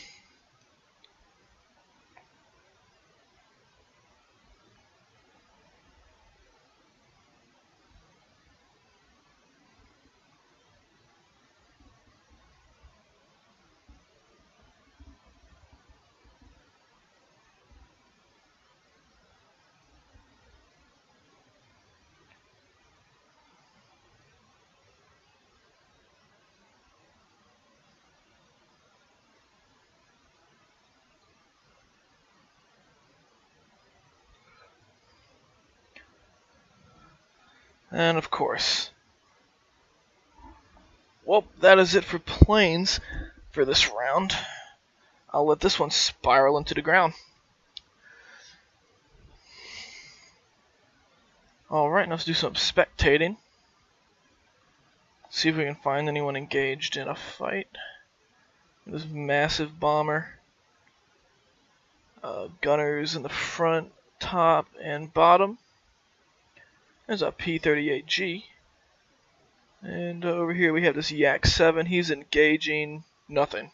And of course. Well, that is it for planes for this round. I'll let this one spiral into the ground. Alright, now let's do some spectating. See if we can find anyone engaged in a fight. This massive bomber. Gunners in the front, top, and bottom. There's a P-38G. And over here we have this Yak-7. He's engaging nothing.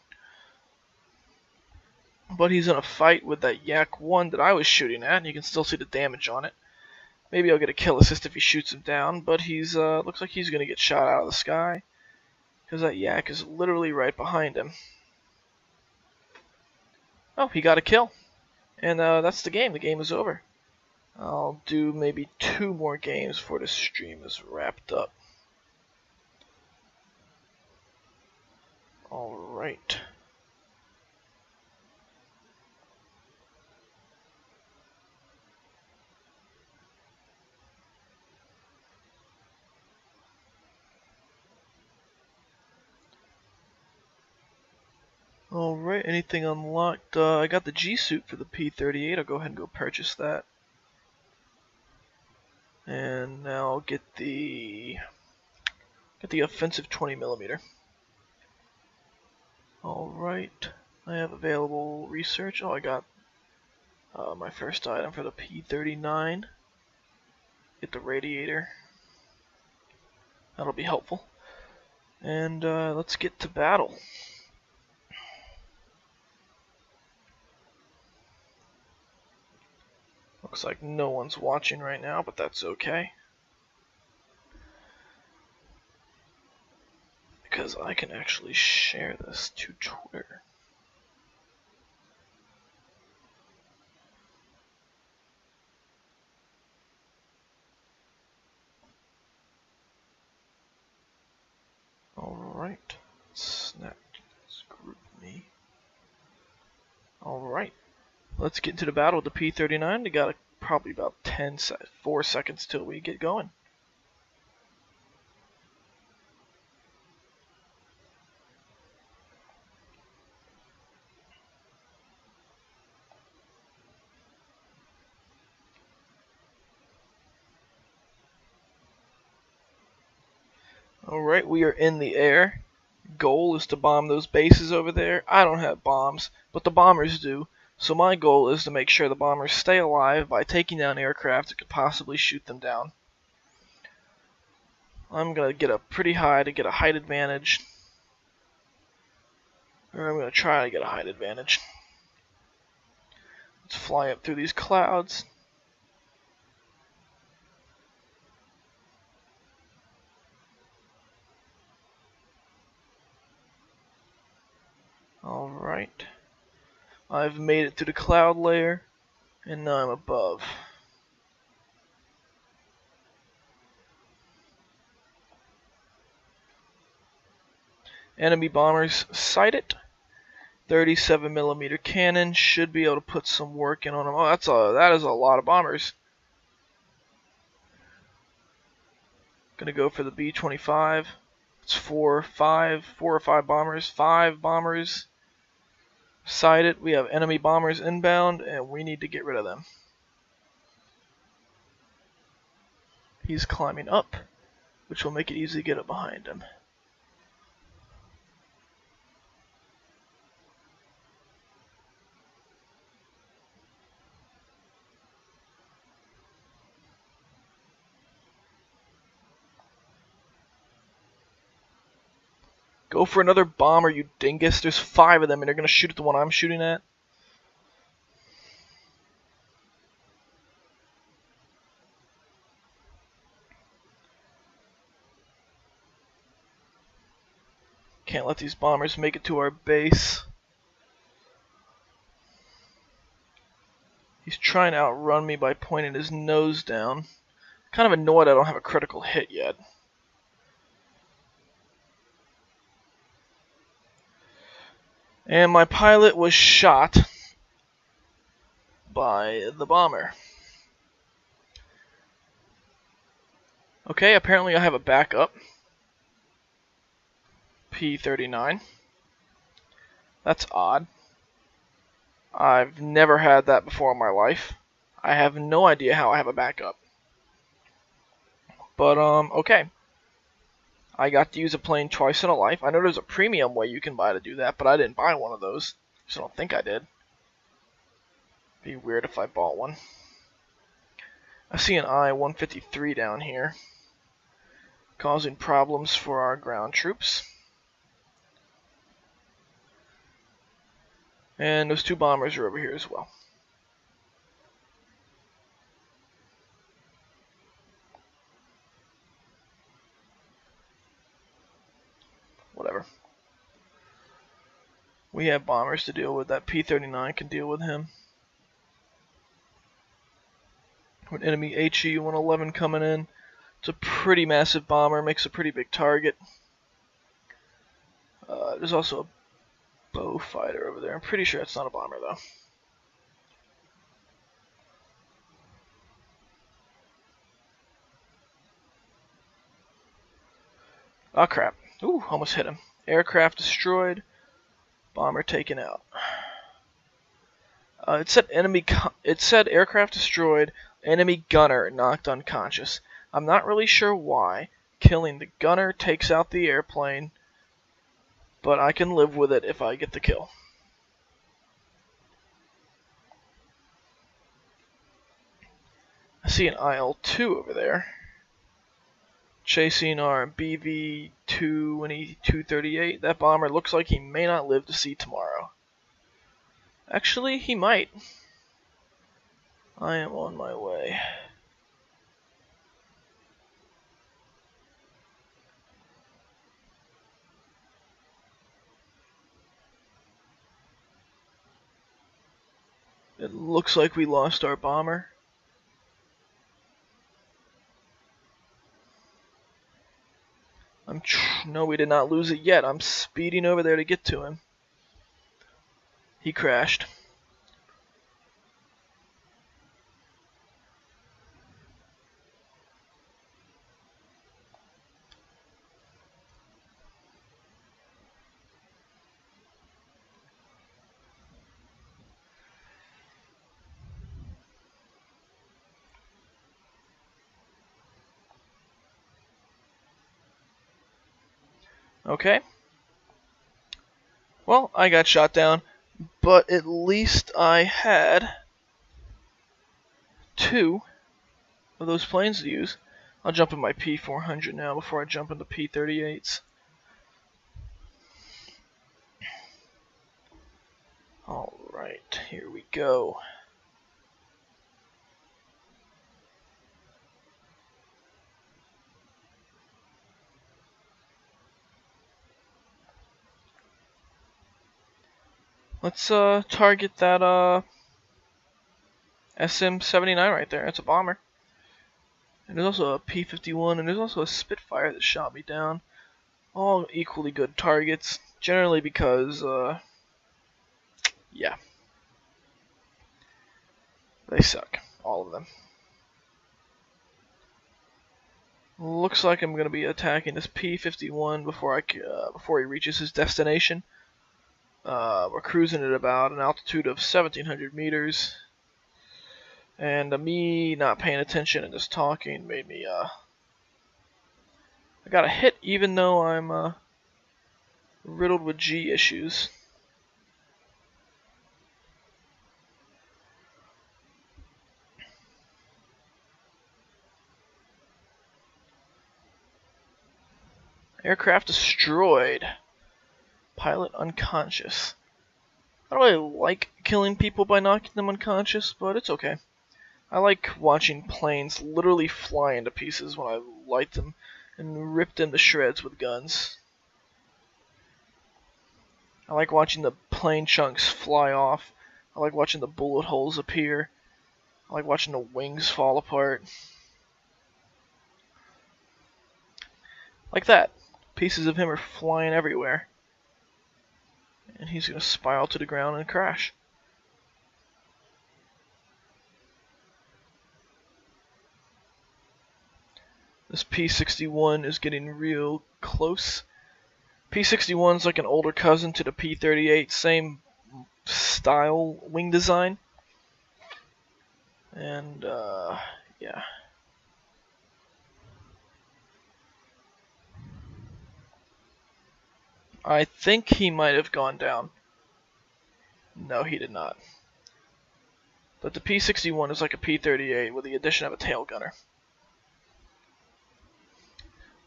But he's in a fight with that Yak-1 that I was shooting at, and you can still see the damage on it. Maybe I'll get a kill assist if he shoots him down, but he's looks like he's going to get shot out of the sky, because that Yak is literally right behind him. Oh, he got a kill. And that's the game. The game is over. I'll do maybe 2 more games before the stream is wrapped up. Alright. Alright, anything unlocked? I got the G-suit for the P-38. I'll go ahead and go purchase that. And now I'll get the offensive 20mm. Alright, I have available research. Oh, I got my first item for the P-39. Get the radiator. That'll be helpful. And let's get to battle. Looks like no one's watching right now, but that's okay. Because I can actually share this to Twitter. Alright. Snap. Group me. Alright. Let's get into the battle with the P-39. We got probably about 4 seconds till we get going. Alright, we are in the air. Goal is to bomb those bases over there. I don't have bombs, but the bombers do. So my goal is to make sure the bombers stay alive by taking down aircraft that could possibly shoot them down. I'm going to get up pretty high to get a height advantage. Or I'm going to try to get a height advantage. Let's fly up through these clouds. Alright. I've made it to the cloud layer, and now I'm above. Enemy bombers sighted. 37mm cannon should be able to put some work in on them. Oh, that is a lot of bombers. Gonna go for the B-25. It's 4 or 5 bombers. 5 bombers. Sighted. We have enemy bombers inbound, and we need to get rid of them. He's climbing up, which will make it easy to get up behind him. Go for another bomber, you dingus. There's 5 of them, and they're going to shoot at the one I'm shooting at. Can't let these bombers make it to our base. He's trying to outrun me by pointing his nose down. Kind of annoyed I don't have a critical hit yet. And my pilot was shot by the bomber. Okay, apparently I have a backup. P-39. That's odd. I've never had that before in my life. I have no idea how I have a backup. But, okay. I got to use a plane twice in a life. I know there's a premium way you can buy to do that, but I didn't buy one of those. So I don't think I did. Be weird if I bought one. I see an I-153 down here, causing problems for our ground troops. And those 2 bombers are over here as well. Whatever. We have bombers to deal with. That P-39 can deal with him. With enemy HE-111 coming in. It's a pretty massive bomber. Makes a pretty big target. There's also a bow fighter over there. I'm pretty sure it's not a bomber though. Oh crap. Ooh, almost hit him. Aircraft destroyed. Bomber taken out. It said aircraft destroyed. Enemy gunner knocked unconscious. I'm not really sure why. Killing the gunner takes out the airplane, but I can live with it if I get the kill. I see an IL-2 over there, chasing our BV-238. That bomber looks like he may not live to see tomorrow. Actually, he might. I am on my way. It looks like we lost our bomber. No, we did not lose it yet. I'm speeding over there to get to him. He crashed. Okay. Well, I got shot down, but at least I had 2 of those planes to use. I'll jump in my P-400 now before I jump into P-38s. Alright, here we go. Let's target that SM-79 right there. It's a bomber. And there's also a P-51, and there's also a Spitfire that shot me down. All equally good targets, generally because, yeah. They suck, all of them. Looks like I'm gonna be attacking this P-51 before he reaches his destination. We're cruising at about an altitude of 1,700 meters, and me not paying attention and just talking made me I got a hit even though I'm riddled with G issues. Aircraft destroyed. Pilot unconscious. I don't really like killing people by knocking them unconscious, but it's okay. I like watching planes literally fly into pieces when I light them and rip them to shreds with guns. I like watching the plane chunks fly off. I like watching the bullet holes appear. I like watching the wings fall apart. Like that. Pieces of him are flying everywhere. And he's going to spiral to the ground and crash. This P-61 is getting real close. P-61 is like an older cousin to the P-38, same style wing design. And, yeah. I think he might have gone down. No, he did not. But the P-61 is like a P-38 with the addition of a tail gunner.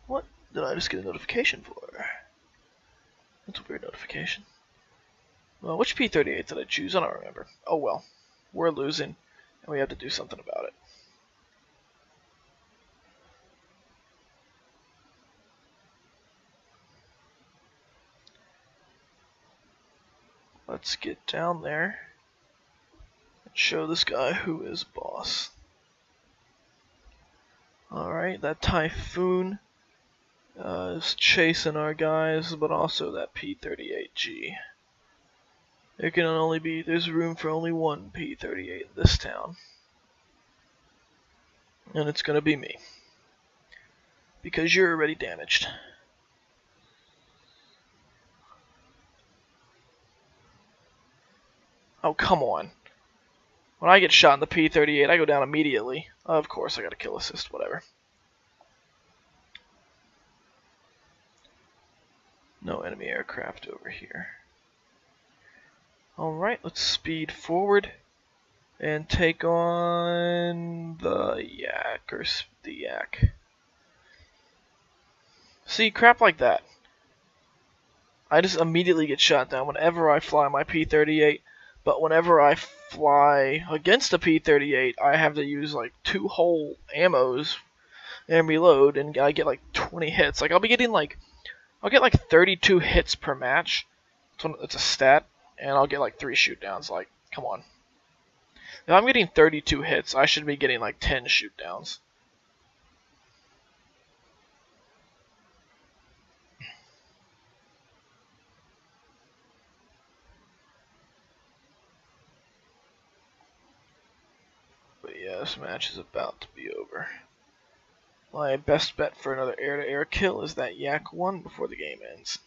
What did I just get a notification for? That's a weird notification. Well, which P-38 did I choose? I don't remember. Oh well. We're losing, and we have to do something about it. Let's get down there and show this guy who is boss. Alright, that Typhoon is chasing our guys, but also that P-38G. There's room for only one P-38 in this town. And it's gonna be me. Because you're already damaged. Oh, come on. When I get shot in the P-38, I go down immediately. Of course, I got a kill assist, whatever. No enemy aircraft over here. Alright, let's speed forward and take on the Yak, or the Yak. See, crap like that. I just immediately get shot down whenever I fly my P-38, but whenever I fly against a P-38, I have to use like 2 whole ammos and reload, and I get like 20 hits. Like I'll get like 32 hits per match. It's a stat, and I'll get like 3 shoot downs. Like, come on. If I'm getting 32 hits, I should be getting like 10 shoot downs. But yeah, this match is about to be over. My best bet for another air-to-air kill is that Yak 1 before the game ends.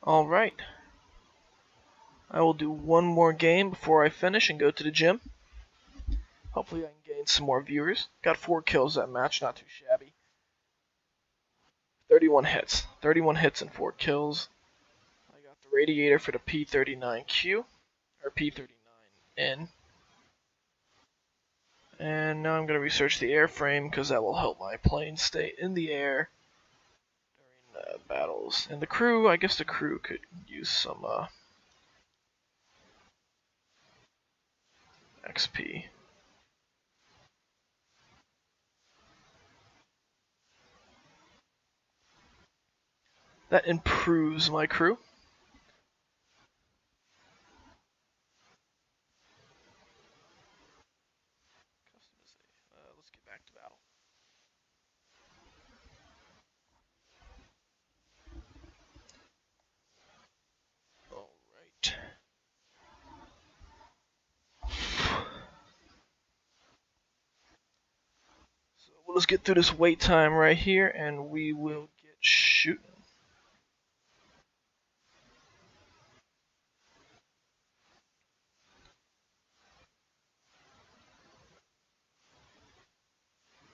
Alright. I will do one more game before I finish and go to the gym. Hopefully I can gain some more viewers. Got 4 kills that match, not too shabby. 31 hits. 31 hits and 4 kills. I got the radiator for the P39Q, or P39N. And now I'm going to research the airframe because that will help my plane stay in the air during battles. And the crew, I guess the crew could use some XP. That improves my crew. Let's get back to battle. let's get through this wait time right here, and we will get shooting.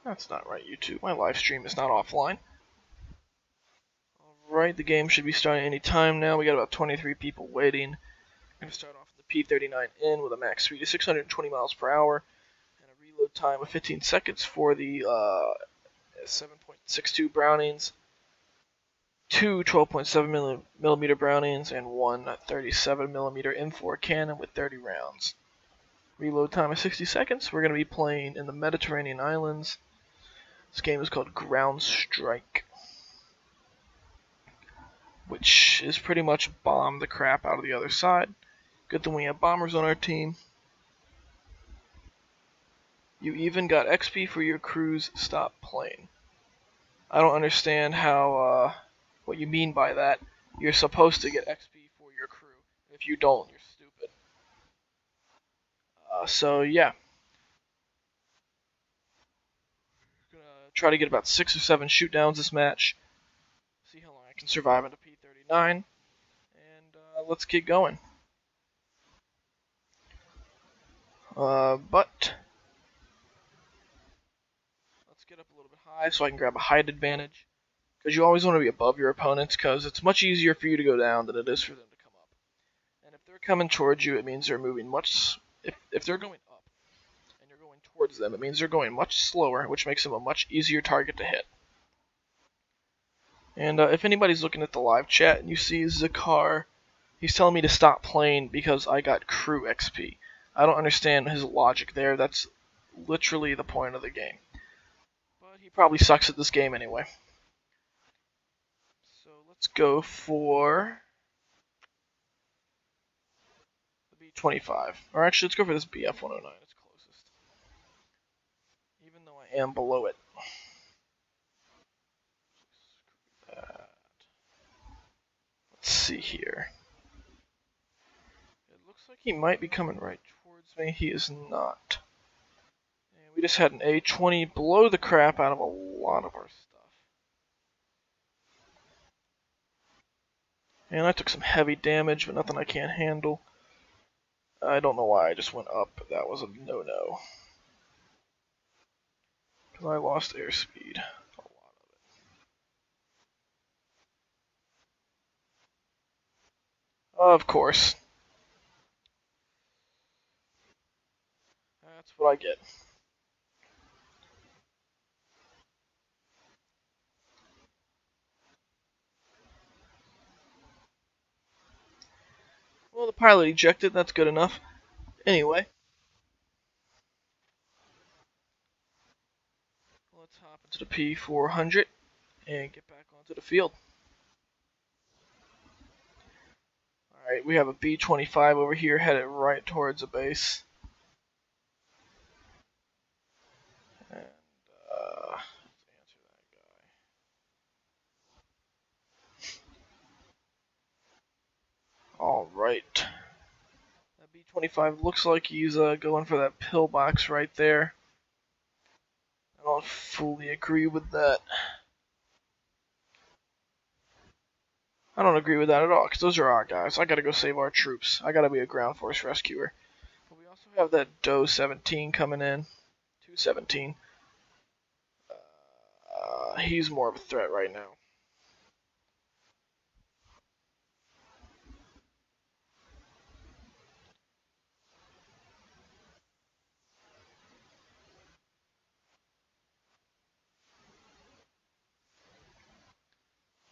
That's not right, YouTube. My live stream is not offline. Alright, the game should be starting any time now. We got about 23 people waiting. We're going to start off with the P39N with a max speed of 620 miles per hour and a reload time of 15 seconds for the 7.62 Brownings, two 12.7 millimeter Brownings, and one 37 millimeter M4 cannon with 30 rounds. Reload time is 60 seconds. We're going to be playing in the Mediterranean islands. This game is called Ground Strike, which is pretty much bomb the crap out of the other side. Good thing we have bombers on our team. You even got XP for your crew's stop plane. I don't understand how what you mean by that. You're supposed to get XP for your crew. If you don't, you're stupid. So yeah. Try to get about 6 or 7 shoot downs this match. See how long I can survive into P39. And let's get going. But let's get up a little bit high so I can grab a height advantage. Because you always want to be above your opponents, because it's much easier for you to go down than it is for them to come up. And if they're coming towards you, it means they're moving much... If they're going up and you're going towards them, it means they're going much slower, which makes them a much easier target to hit. And if anybody's looking at the live chat and you see Zakar, he's telling me to stop playing because I got crew XP. I don't understand his logic there. That's literally the point of the game. But he probably sucks at this game anyway. So let's go for the B25. Or actually, let's go for this BF109. It's closest. Even though I am below it. Let's see here. It looks like he might be coming right towards me. He is not. And we just had an A20 blow the crap out of a lot of our stuff. And I took some heavy damage, but nothing I can't handle. I don't know why I just went up. That was a no-no. Because I lost airspeed. A lot of it. Of course. That's what I get. Well, the pilot ejected. That's good enough. Anyway. Let's hop into the P400 and get back onto the field. Alright, we have a B-25 over here headed right towards the base. And, let's answer that guy. Alright. That B-25 looks like he's going for that pillbox right there. I don't fully agree with that. I don't agree with that at all, because those are our guys. I gotta go save our troops. I gotta be a ground force rescuer. But we also have that Doe 17 coming in. 217. He's more of a threat right now.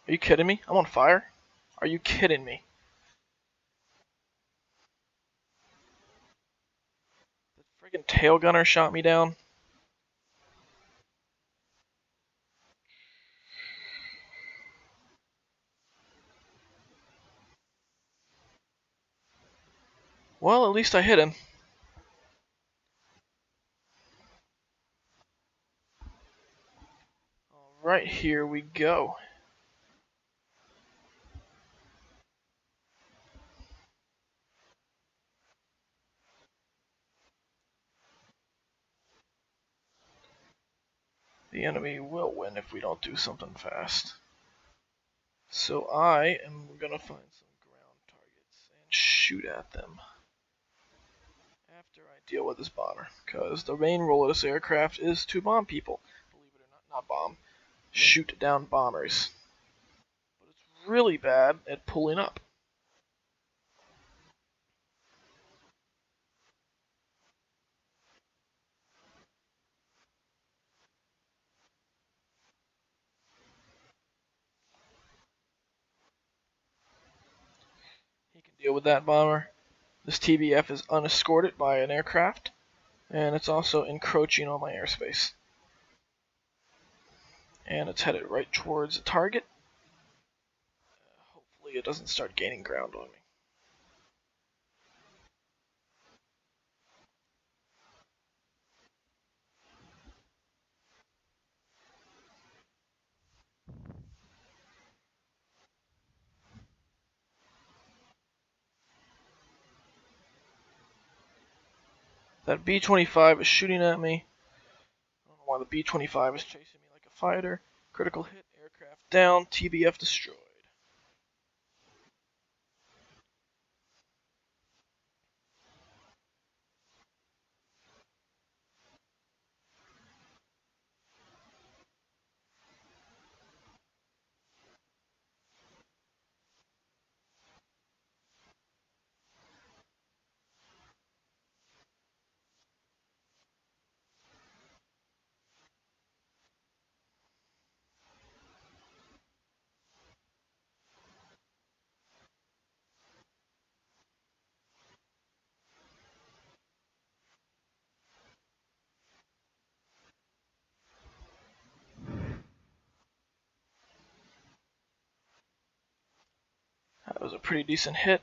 Are you kidding me? I'm on fire? Are you kidding me? The friggin' tail gunner shot me down. Well, at least I hit him. Alright, here we go. the enemy will win if we don't do something fast. So I am gonna find some ground targets and shoot at them after I deal with this bomber, because the main role of this aircraft is to bomb people. Believe it or not bomb, shoot down bombers. But it's really bad at pulling up. He can deal with that bomber. This TBF is unescorted by an aircraft, and it's also encroaching on my airspace. And it's headed right towards the target. Hopefully it doesn't start gaining ground on me. That B-25 is shooting at me. I don't know why the B-25 is chasing me like a fighter. Critical hit, aircraft down, TBF destroyed. That was a pretty decent hit.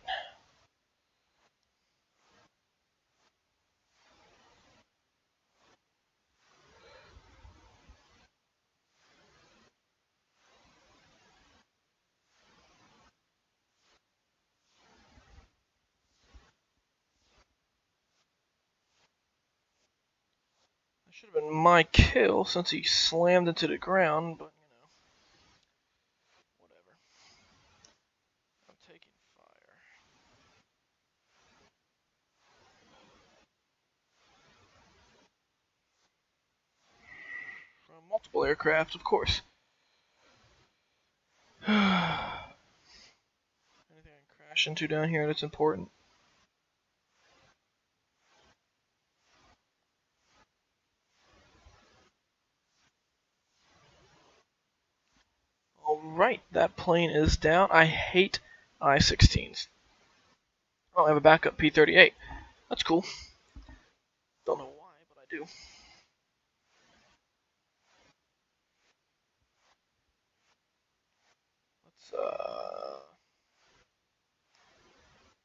That should have been my kill since he slammed into the ground, but you know, whatever. I'm taking fire. From multiple aircraft, of course. Anything I can crash into down here that's important? Alright, that plane is down. I hate I-16s. Oh, I have a backup P-38. That's cool. Don't know why, but I do. Let's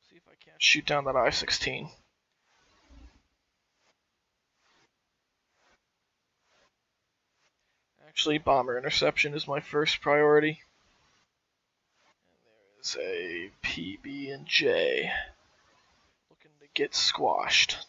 see if I can't shoot down that I-16. Actually, bomber interception is my first priority. And there is a PB and J looking to get squashed.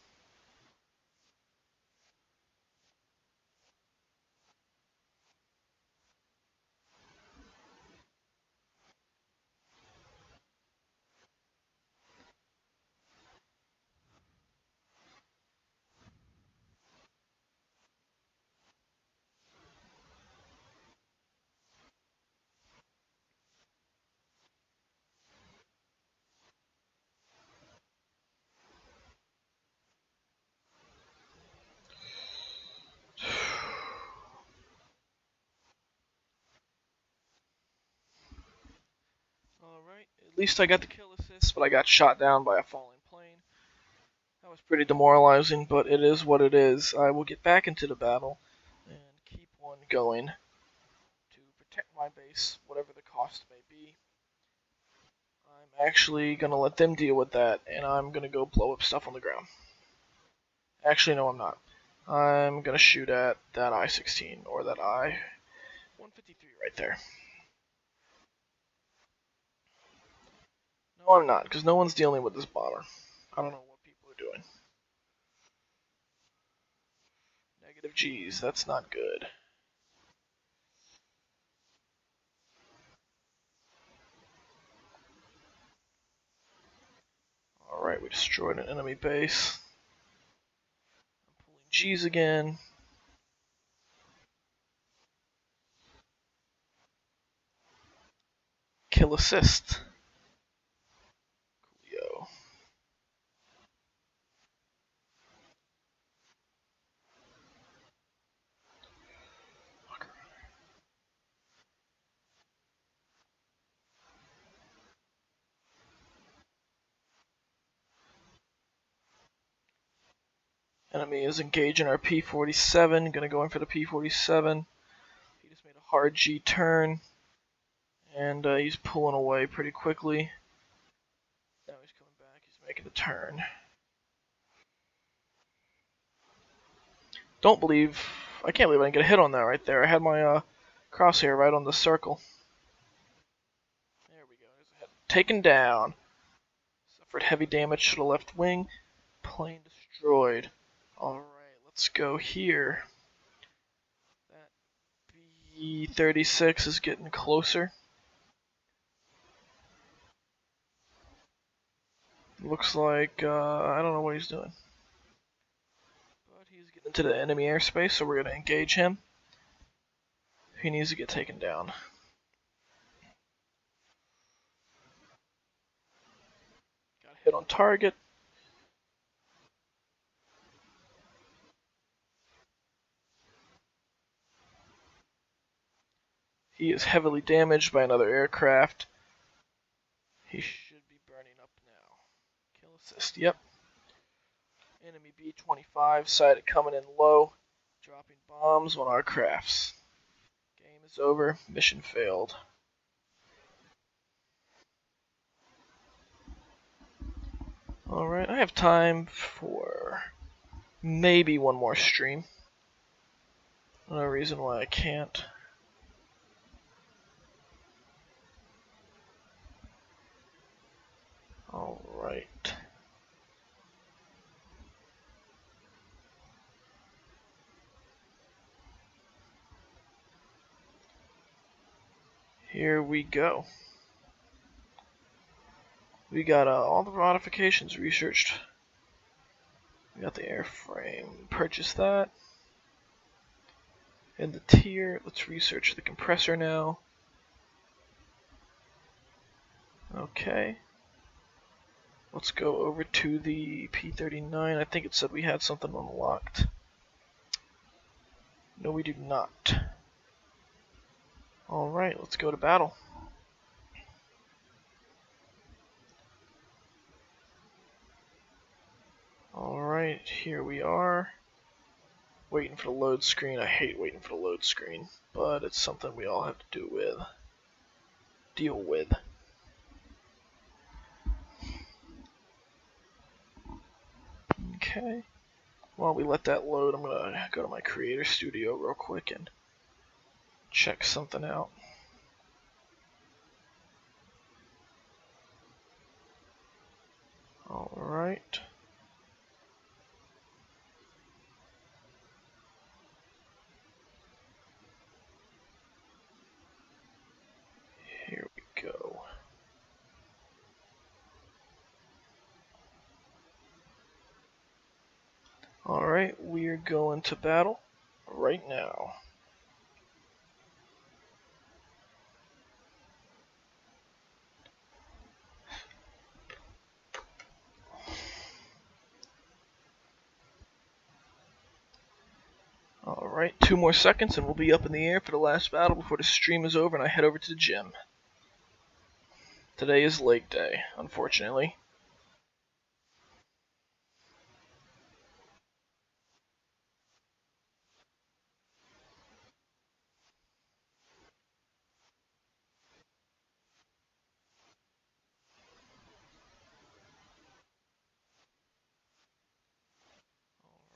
Alright, at least I got the kill assist, but I got shot down by a falling plane. That was pretty demoralizing, but it is what it is. I will get back into the battle and keep on going to protect my base, whatever the cost may be. I'm actually going to let them deal with that, and I'm going to go blow up stuff on the ground. Actually, no, I'm not. I'm going to shoot at that I-16, or that I-153 right there. No, I'm not, because no one's dealing with this bomber. I don't know what people are doing. Negative G's, that's not good. we destroyed an enemy base. I'm pulling G's again. Kill assist. Coolio. Enemy is engaging our P-47. Gonna go in for the P-47. He just made a hard G turn. And he's pulling away pretty quickly. Now he's coming back. He's making a turn. I can't believe I didn't get a hit on that right there. I had my crosshair right on the circle. There we go. There's a hit. Taken down. Suffered heavy damage to the left wing. Plane destroyed. Alright, let's go here. That B-36 is getting closer. Looks like, I don't know what he's doing. But he's getting into the enemy airspace, so we're going to engage him. He needs to get taken down. Got hit on target. He is heavily damaged by another aircraft. He should be burning up now. Kill assist, yep. Enemy B-25 sighted coming in low, dropping bombs on our crafts. Game is over, mission failed. Alright, I have time for maybe one more stream. No reason why I can't. Alright. Here we go. We got all the modifications researched. We got the airframe. Purchase that. In the tier, let's research the compressor now. Okay. Let's go over to the P-39. I think it said we had something unlocked. No, we do not. Alright, let's go to battle. Alright, here we are. Waiting for the load screen. I hate waiting for the load screen, but it's something we all have to deal with. Okay. While we let that load, I'm gonna go to my Creator Studio real quick and check something out. Alright. Here we go. Alright, we're going to battle right now. Alright, 2 more seconds and we'll be up in the air for the last battle before the stream is over and I head over to the gym. Today is leg day, unfortunately.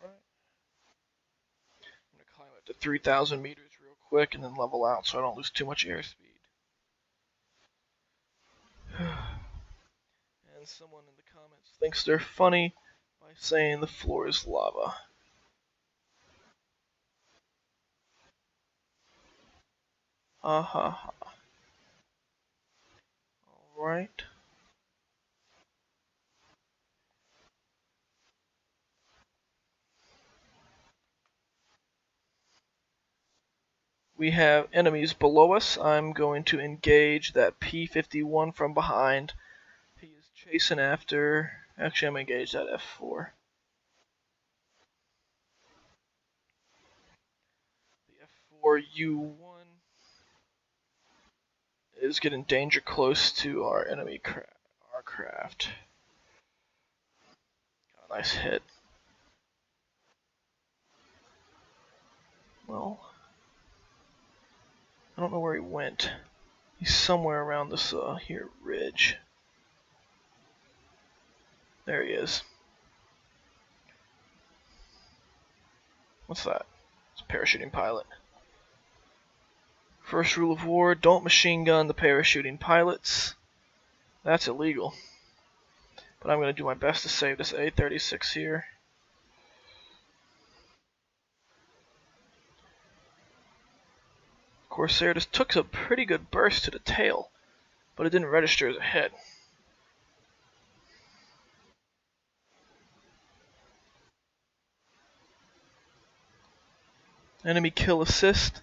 Alright. I'm gonna climb up to 3,000 meters real quick and then level out so I don't lose too much airspeed. And someone in the comments thinks they're funny by saying the floor is lava. Ha. Alright. We have enemies below us. I'm going to engage that P-51 from behind. He is chasing after... Actually, I'm engaged that F-4. The F-4U-1 is getting danger close to our enemy craft. Got a nice hit. Well, I don't know where he went. He's somewhere around this here ridge. There he is. What's that? It's a parachuting pilot. First rule of war, don't machine gun the parachuting pilots. That's illegal. But I'm going to do my best to save this A-36 here. Corsair just took a pretty good burst to the tail, but it didn't register as a hit. Enemy kill assist.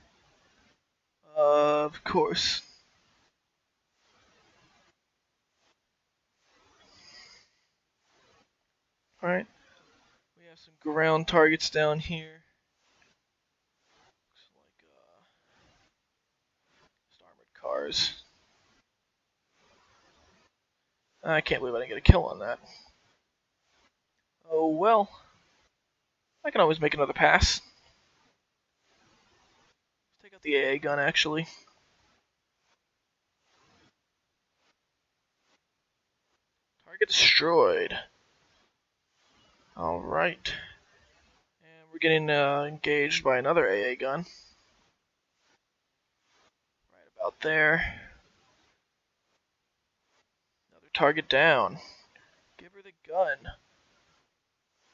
Of course. Alright. We have some ground targets down here. Looks like just armored cars. I can't believe I didn't get a kill on that. Oh well. I can always make another pass. Let's take out the AA gun actually. Target destroyed. Alright. And we're getting engaged by another AA gun. Right about there. Another target down. Give her the gun.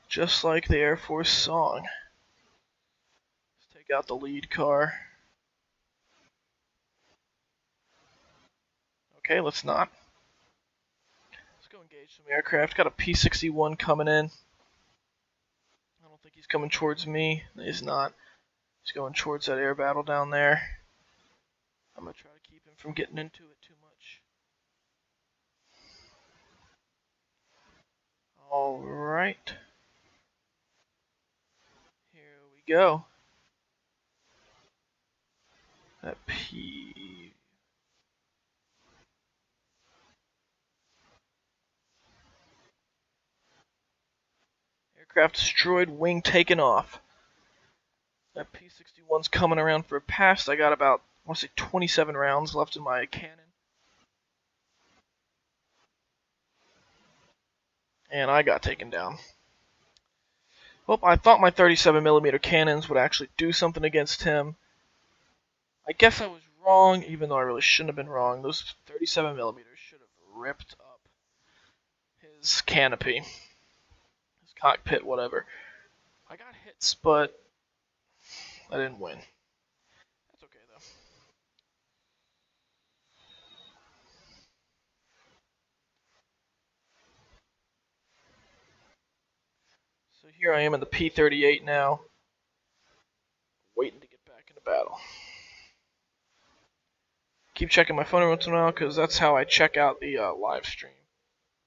Just like the Air Force song. Let's take out the lead car. Okay, let's not. Let's go engage some aircraft. Got a P-61 coming in. I don't think he's coming towards me. He's not. He's going towards that air battle down there. I'm going to try to keep him from getting into it too much. Alright. Here we go. That P... Aircraft destroyed, wing taken off. That P-61's coming around for a pass. I got about, I want to say 27 rounds left in my cannon. And I got taken down. Well, I thought my 37mm cannons would actually do something against him. I guess I was wrong, even though I really shouldn't have been wrong. Those 37mm should have ripped up his canopy, his cockpit, whatever. I got hits, but I didn't win. That's okay, though. So here I am in the P-38 now, waiting to get back into battle. Keep checking my phone every once in a while, because that's how I check out the live stream.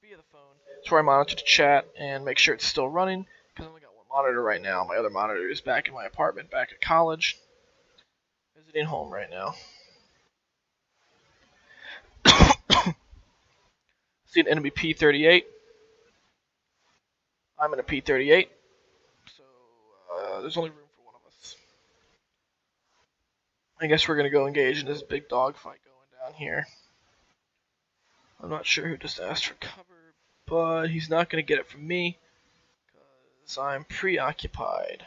Via the phone. It's where I monitor the chat and make sure it's still running, because I only got one monitor right now. My other monitor is back in my apartment, back at college. Visiting home right now. See an enemy P-38. I'm in a P-38, so there's only room for one of us. I guess we're going to go engage in this big dogfight going down here. I'm not sure who just asked for cover, but he's not going to get it from me, because I'm preoccupied.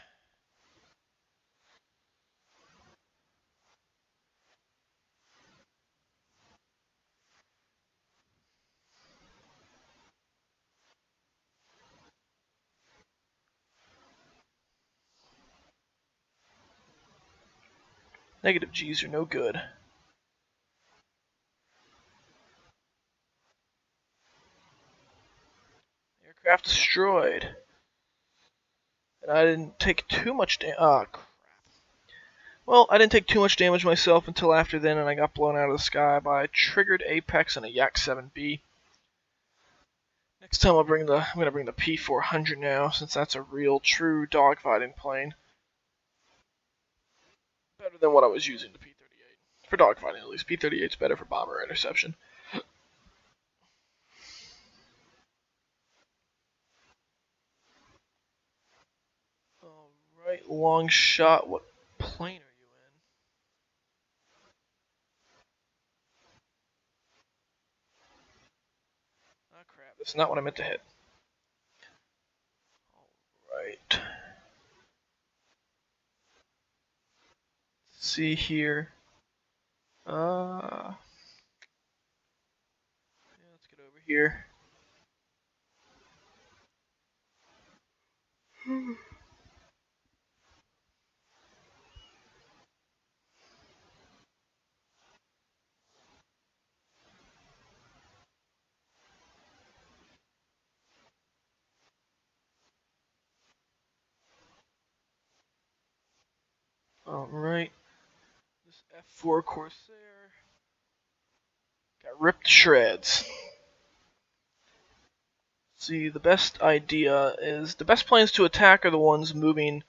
Negative G's are no good. Aircraft destroyed. And I didn't take too much damage. Ah, crap. Well, I didn't take too much damage myself until after then, and I got blown out of the sky by a triggered Apex and a Yak-7B. Next time I'm gonna bring the P400 now, since that's a real, true dogfighting plane. Better than what I was using the P-38. For dogfighting, at least. P-38's better for bomber interception. Alright, long shot. What plane are you in? Oh crap, that's not what I meant to hit. Alright. See here. Yeah, let's get over here. Alright. This F4 Corsair got ripped to shreds. See, the best planes to attack are the ones moving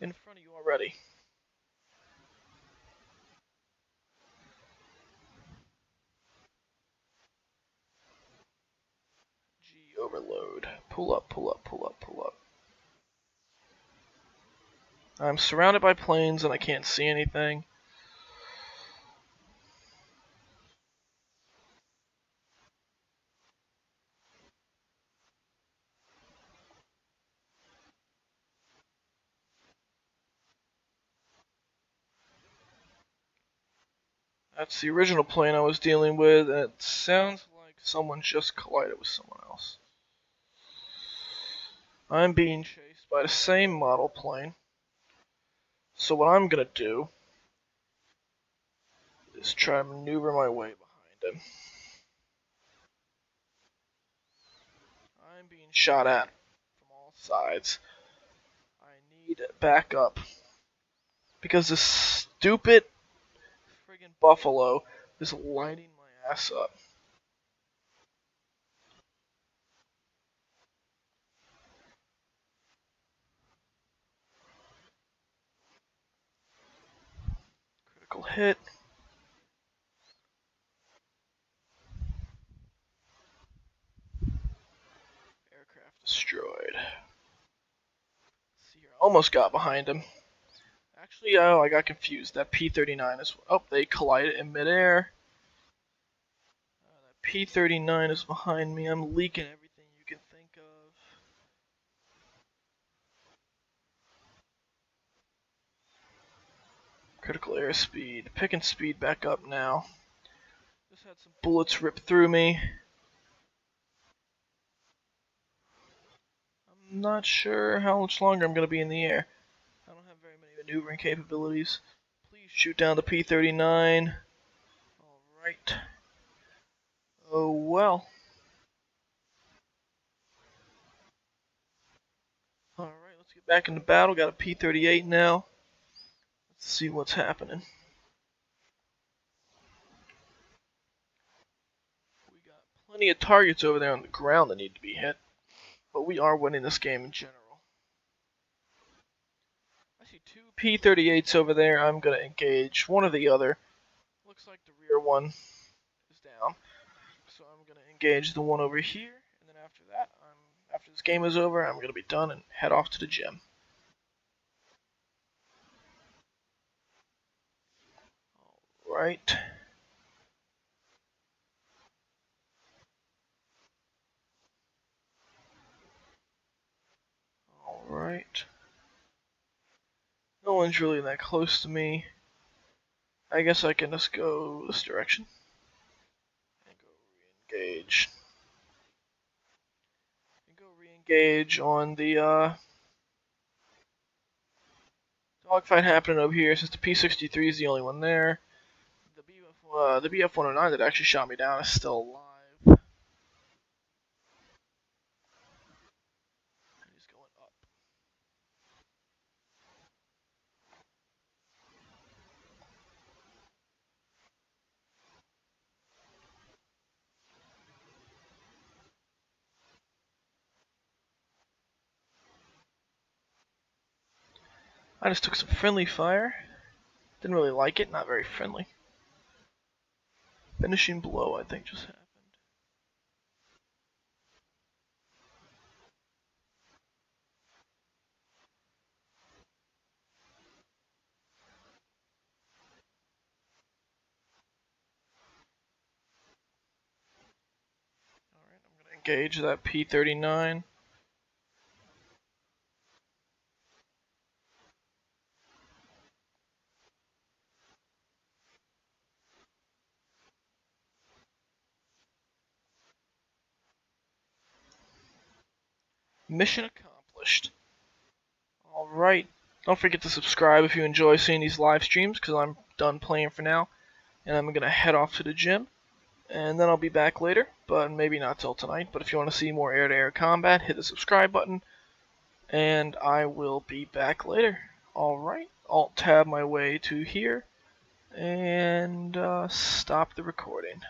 in front of you already. G overload. Pull up, pull up, pull up, pull up. I'm surrounded by planes and I can't see anything. That's the original plane I was dealing with, and it sounds like someone just collided with someone else. I'm being chased by the same model plane. So what I'm gonna do is try to maneuver my way behind him. I'm being shot at from all sides. I need backup because this stupid friggin' Buffalo is lighting my ass up. Critical hit. Aircraft destroyed. Let's see here. Almost got behind him. Actually, oh, I got confused. That P-39 is... Oh, they collided in midair. That P-39 is behind me. I'm leaking everything you can think of. Critical airspeed. Picking speed back up now. Just had some bullets rip through me. I'm not sure how much longer I'm going to be in the air. I don't have very many maneuvering capabilities. Please shoot down the P-39. Alright. Oh well. Alright, let's get back into battle. Got a P-38 now. Let's see what's happening. We got plenty of targets over there on the ground that need to be hit. But we are winning this game in general. I see two P-38s over there. I'm going to engage one or the other. Looks like the rear one is down. So I'm going to engage the one over here. And then after that, after this game is over, I'm going to be done and head off to the gym. Alright. Alright. No one's really that close to me. I guess I can just go this direction. And go re-engage. And go re-engage on the dogfight happening over here, since the P-63 is the only one there. The BF-109 that actually shot me down is still alive. He's going up. I just took some friendly fire. Didn't really like it, not very friendly. Finishing blow, I think, just happened. Alright, I'm gonna engage that P-39. Mission accomplished. Alright. Don't forget to subscribe if you enjoy seeing these live streams, because I'm done playing for now. And I'm going to head off to the gym. And then I'll be back later, but maybe not till tonight. But if you want to see more air-to-air combat, hit the subscribe button. And I will be back later. Alright. Alt-tab my way to here. And stop the recording.